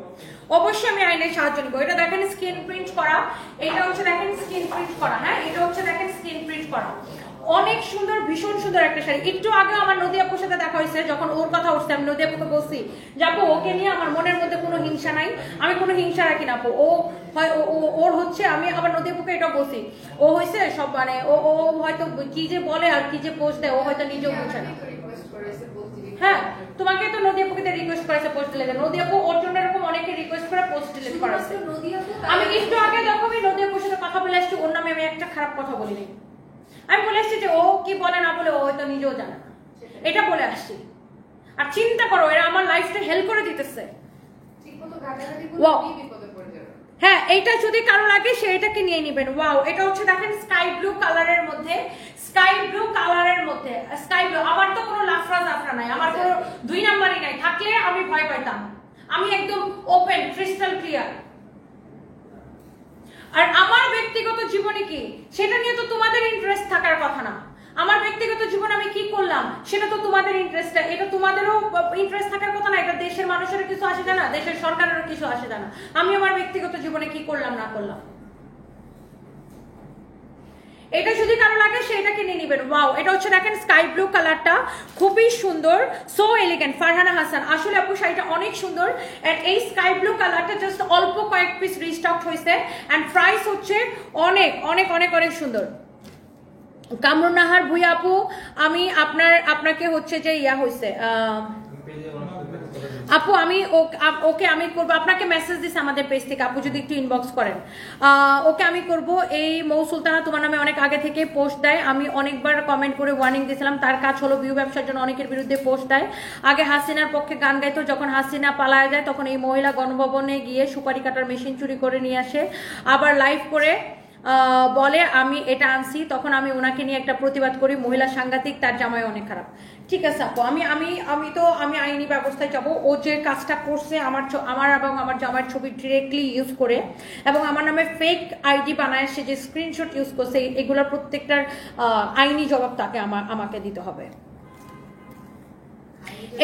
অবশ্যই আমি আইনের সাহায্য নিব। এটা দেখেন স্ক্রিন প্রিন্ট করা, এটা হচ্ছে দেখেন স্ক্রিন প্রিন্ট করা, হ্যাঁ এটা হচ্ছে দেখেন স্ক্রিন প্রিন্ট করা, অনেক সুন্দর, ভীষণ সুন্দর একটা শাড়ি। একটু আগে আমার নদী আপুর সাথে দেখা হয়েছে, যখন ওর কথা উঠছে আমি নদী আপুকে বলছি যাবো, ওকে নিয়ে আমার মনের মধ্যে কোনো হিংসা নাই, আমি কোনো হিংসা রাখি না আপু। ও হয় ওর হচ্ছে, আমি আবার নদী আপুকে এটা বলছি, ও হয়েছে সব মানে ও হয়তো কি যে বলে আর কি যে পোস্ট দেয় ও হয়তো নিজেও বুঝে না। হ্যাঁ তোমাকে তো নদী আপুকে রিকোয়েস্ট করেছে পোস্ট ডিলিট, নদী আপু ওর জন্য এরকম অনেকে রিকোয়েস্ট করে পোস্ট ডিলিট করেছে। আমি একটু আগে যখন আমি নদী আপুর সাথে কথা বলে আসছি, ওর নামে আমি একটা খারাপ কথা বলিনি, আমি বলে আসছি যে ও কি বলে না বলে ও হয়তো নিজেও জানে না, এটা বলে আসছি। আর চিন্তা করো, এরা আমার লাইফটা হেল্প করে দিতেছে। হ্যাঁ এইটা যদি কারো লাগে সেটাকে নিয়ে নেবেন। ওয়াও, এটা হচ্ছে দেখেন স্কাই ব্লু কালারের মধ্যে, স্কাই ব্লু কালারের মধ্যে, স্কাই ব্লু। আমার তো কোনো লাফরা জাফরা নাই, আমার কোনো দুই নাম্বারই নাই, থাকলে আমি ভয় পাইতাম। আমি একদম ওপেন ক্রিস্টাল ক্লিয়ার। আর আমার ব্যক্তিগত জীবনে কি সেটা নিয়ে তো তোমাদের ইন্টারেস্ট থাকার কথা না। আমার ব্যক্তিগত জীবনে আমি কি করলাম সেটা তো তোমাদের ইন্টারেস্ট, এটা তোমাদেরও ইন্টারেস্ট থাকার কথা না। এটা দেশের মানুষের কিছু আসে যায় না, দেশের সরকারের কিছু আসে যায় না আমি আমার ব্যক্তিগত জীবনে কি করলাম না করলাম। এটা যদি কারো লাগে সেটা কিনে নেবেন। ওয়াও, এটা হচ্ছে দেখেন স্কাই ব্লু কালারটা, খুবই সুন্দর, সো এলিগেন্ট। ফারহানা হাসান, আসলে আপু শাড়িটা অনেক সুন্দর। এন্ড এই স্কাই ব্লু কালারটা জাস্ট অল্প কয়েক পিস রিস্টক হয়েছে এন্ড প্রাইস হচ্ছে অনেক অনেক অনেক অনেক সুন্দর। কামরুন নাহার ভুইয়া আপু, আমি আপনাকে হচ্ছে যে ইয়া হয়েছে আপু, আমি ওকে আমি করব, আপনাকে মেসেজ দিছে আমাদের পেজ থেকে, আপু যদি একটু ইনবক্স করেন ওকে আমি করব। এই মৌ সুলতানা তোমার নামে অনেক আগে থেকে পোস্ট দেয়, আমি অনেকবার কমেন্ট করে ওয়ার্নিং দিয়েছিলাম। তার কাজ হলো ভিউ ব্যবসার জন্য অনেকের বিরুদ্ধে পোস্ট দেয়। আগে হাসিনার পক্ষে গান গাইতো, যখন হাসিনা পালায় যায় তখন এই মহিলা গণভবনে গিয়ে সুপারি কাটার মেশিন চুরি করে নিয়ে আসে, আবার লাইভ করে বলে আমি এটা আনছি, তখন আমি ওনাকে নিয়ে একটা প্রতিবাদ করি, মহিলা সাংঘাতিক, তার জামাই অনেক খারাপ। ঠিক আছে আপু, আমি আইনি ব্যবস্থায় যাব। ও যে কাজটা করছে আমার এবং আমার জামাইয়ের ছবি ডিরেক্টলি ইউজ করে এবং আমার নামে ফেক আইডি বানায়, সে যে স্ক্রিনশট ইউজ করছে, এগুলোর প্রত্যেকটার আইনি জবাব তাকে আমাকে দিতে হবে।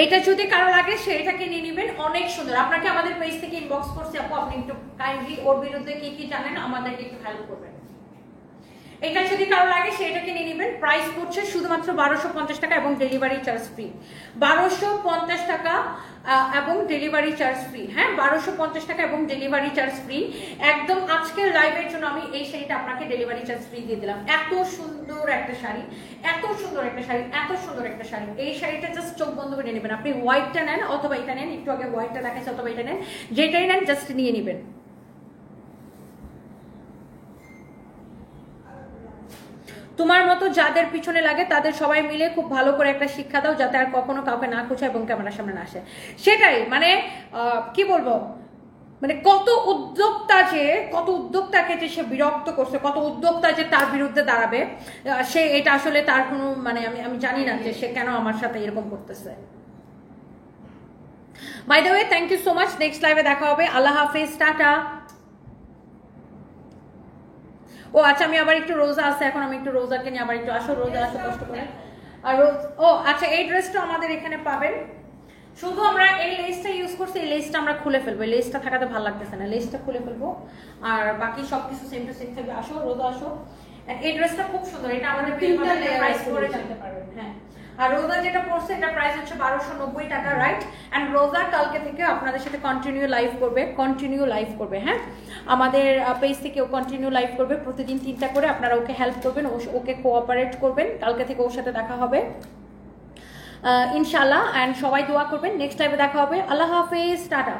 এটা যদি কারো লাগে সেটাকে নিয়ে নেবেন, অনেক সুন্দর। আপনাকে আমাদের পেজ থেকে ইনবক্স করছি আপু, আপনি একটু কাইন্ডলি ওর বিরুদ্ধে কি কি জানেন আমাদেরকে একটু হেল্প করবেন। এটা যদি কারো লাগে সেটাকে নিয়ে নেবেন। প্রাইস পড়ছে শুধুমাত্র 1250 টাকা এবং ডেলিভারি চার্জ ফ্রি। 1250 টাকা এবং ডেলিভারি চার্জ ফ্রি। হ্যাঁ 1250 টাকা এবং ডেলিভারি চার্জ ফ্রি। একদম আজকের লাইভের জন্য আমি এই শাড়িটা আপনাকে ডেলিভারি চার্জ ফ্রি দিয়ে দিলাম। এত সুন্দর একটা শাড়ি, এত সুন্দর একটা শাড়ি, এত সুন্দর একটা শাড়ি। এই শাড়িটা জাস্ট চোখ বন্ধ করে নেবেন। আপনি হোয়াইটটা নেন অথবা এটা নেন, একটু আগে হোয়াইটটা দেখাচ্ছে, অথবা এটা নেন, যেটাই নেন জাস্ট নিয়ে নেবেন। তোমার মতো যাদের পিছনে লাগে তাদের সবাই মিলে খুব ভালো করে একটা শিক্ষা দাও, যাতে আর কখনো কাউকে না খুঁজে এবং ক্যামেরার সামনে না আসে। সেটাই মানে কি বলবো, মানে কত উদ্যোক্তাকে যে সে বিরক্ত করছে, কত উদ্যোক্তা যে তার বিরুদ্ধে দাঁড়াবে, সে এটা আসলে তার কোনো মানে আমি জানি না যে সে কেন আমার সাথে এরকম করতেছে। By the way, thank you so much. Next লাইভে দেখা হবে। আল্লাহ হাফেজ, টাটা। ও আচ্ছা, আমি আবার একটু রোজা আছে এখন, আমি একটু রোজাকে নিয়ে আবার একটু আসো, রোজা আসো কষ্ট করে। আর আচ্ছা, এই ড্রেসটা আমাদের এখানে পাবেন। শুধু আমরা এই লেসটা ইউজ করছি, এই লেসটা আমরা খুলে ফেলবো, এই লেসটা থাকাতে ভালো লাগতেছে না, লেসটা খুলে ফেলবো আর বাকি সবকিছু সেম টু সেম থাকবে। আসো রোজা আসো। এই ড্রেসটা খুব সুন্দর, এটা আমাদের প্রাইস করে জানতে পারবেন। হ্যাঁ আর রোজা যেটা পড়ছে এটা প্রাইস হচ্ছে 1290 টাকা, রাইট? অ্যান্ড রোজা কালকে থেকে আপনাদের সাথে কন্টিনিউ লাইভ করবে, হ্যাঁ? আমাদের পেজ থেকেও কন্টিনিউ লাইভ করবে, প্রতিদিন 3টা করে। আপনারা ওকে হেল্প করবেন, ওকে কোঅপারেট করবেন। কালকে থেকে ওর সাথে দেখা হবে ইনশাআল্লাহ। অ্যান্ড সবাই দোয়া করবেন। নেক্সট টাইমে দেখা হবে। আল্লাহ হাফেজ, টাটা।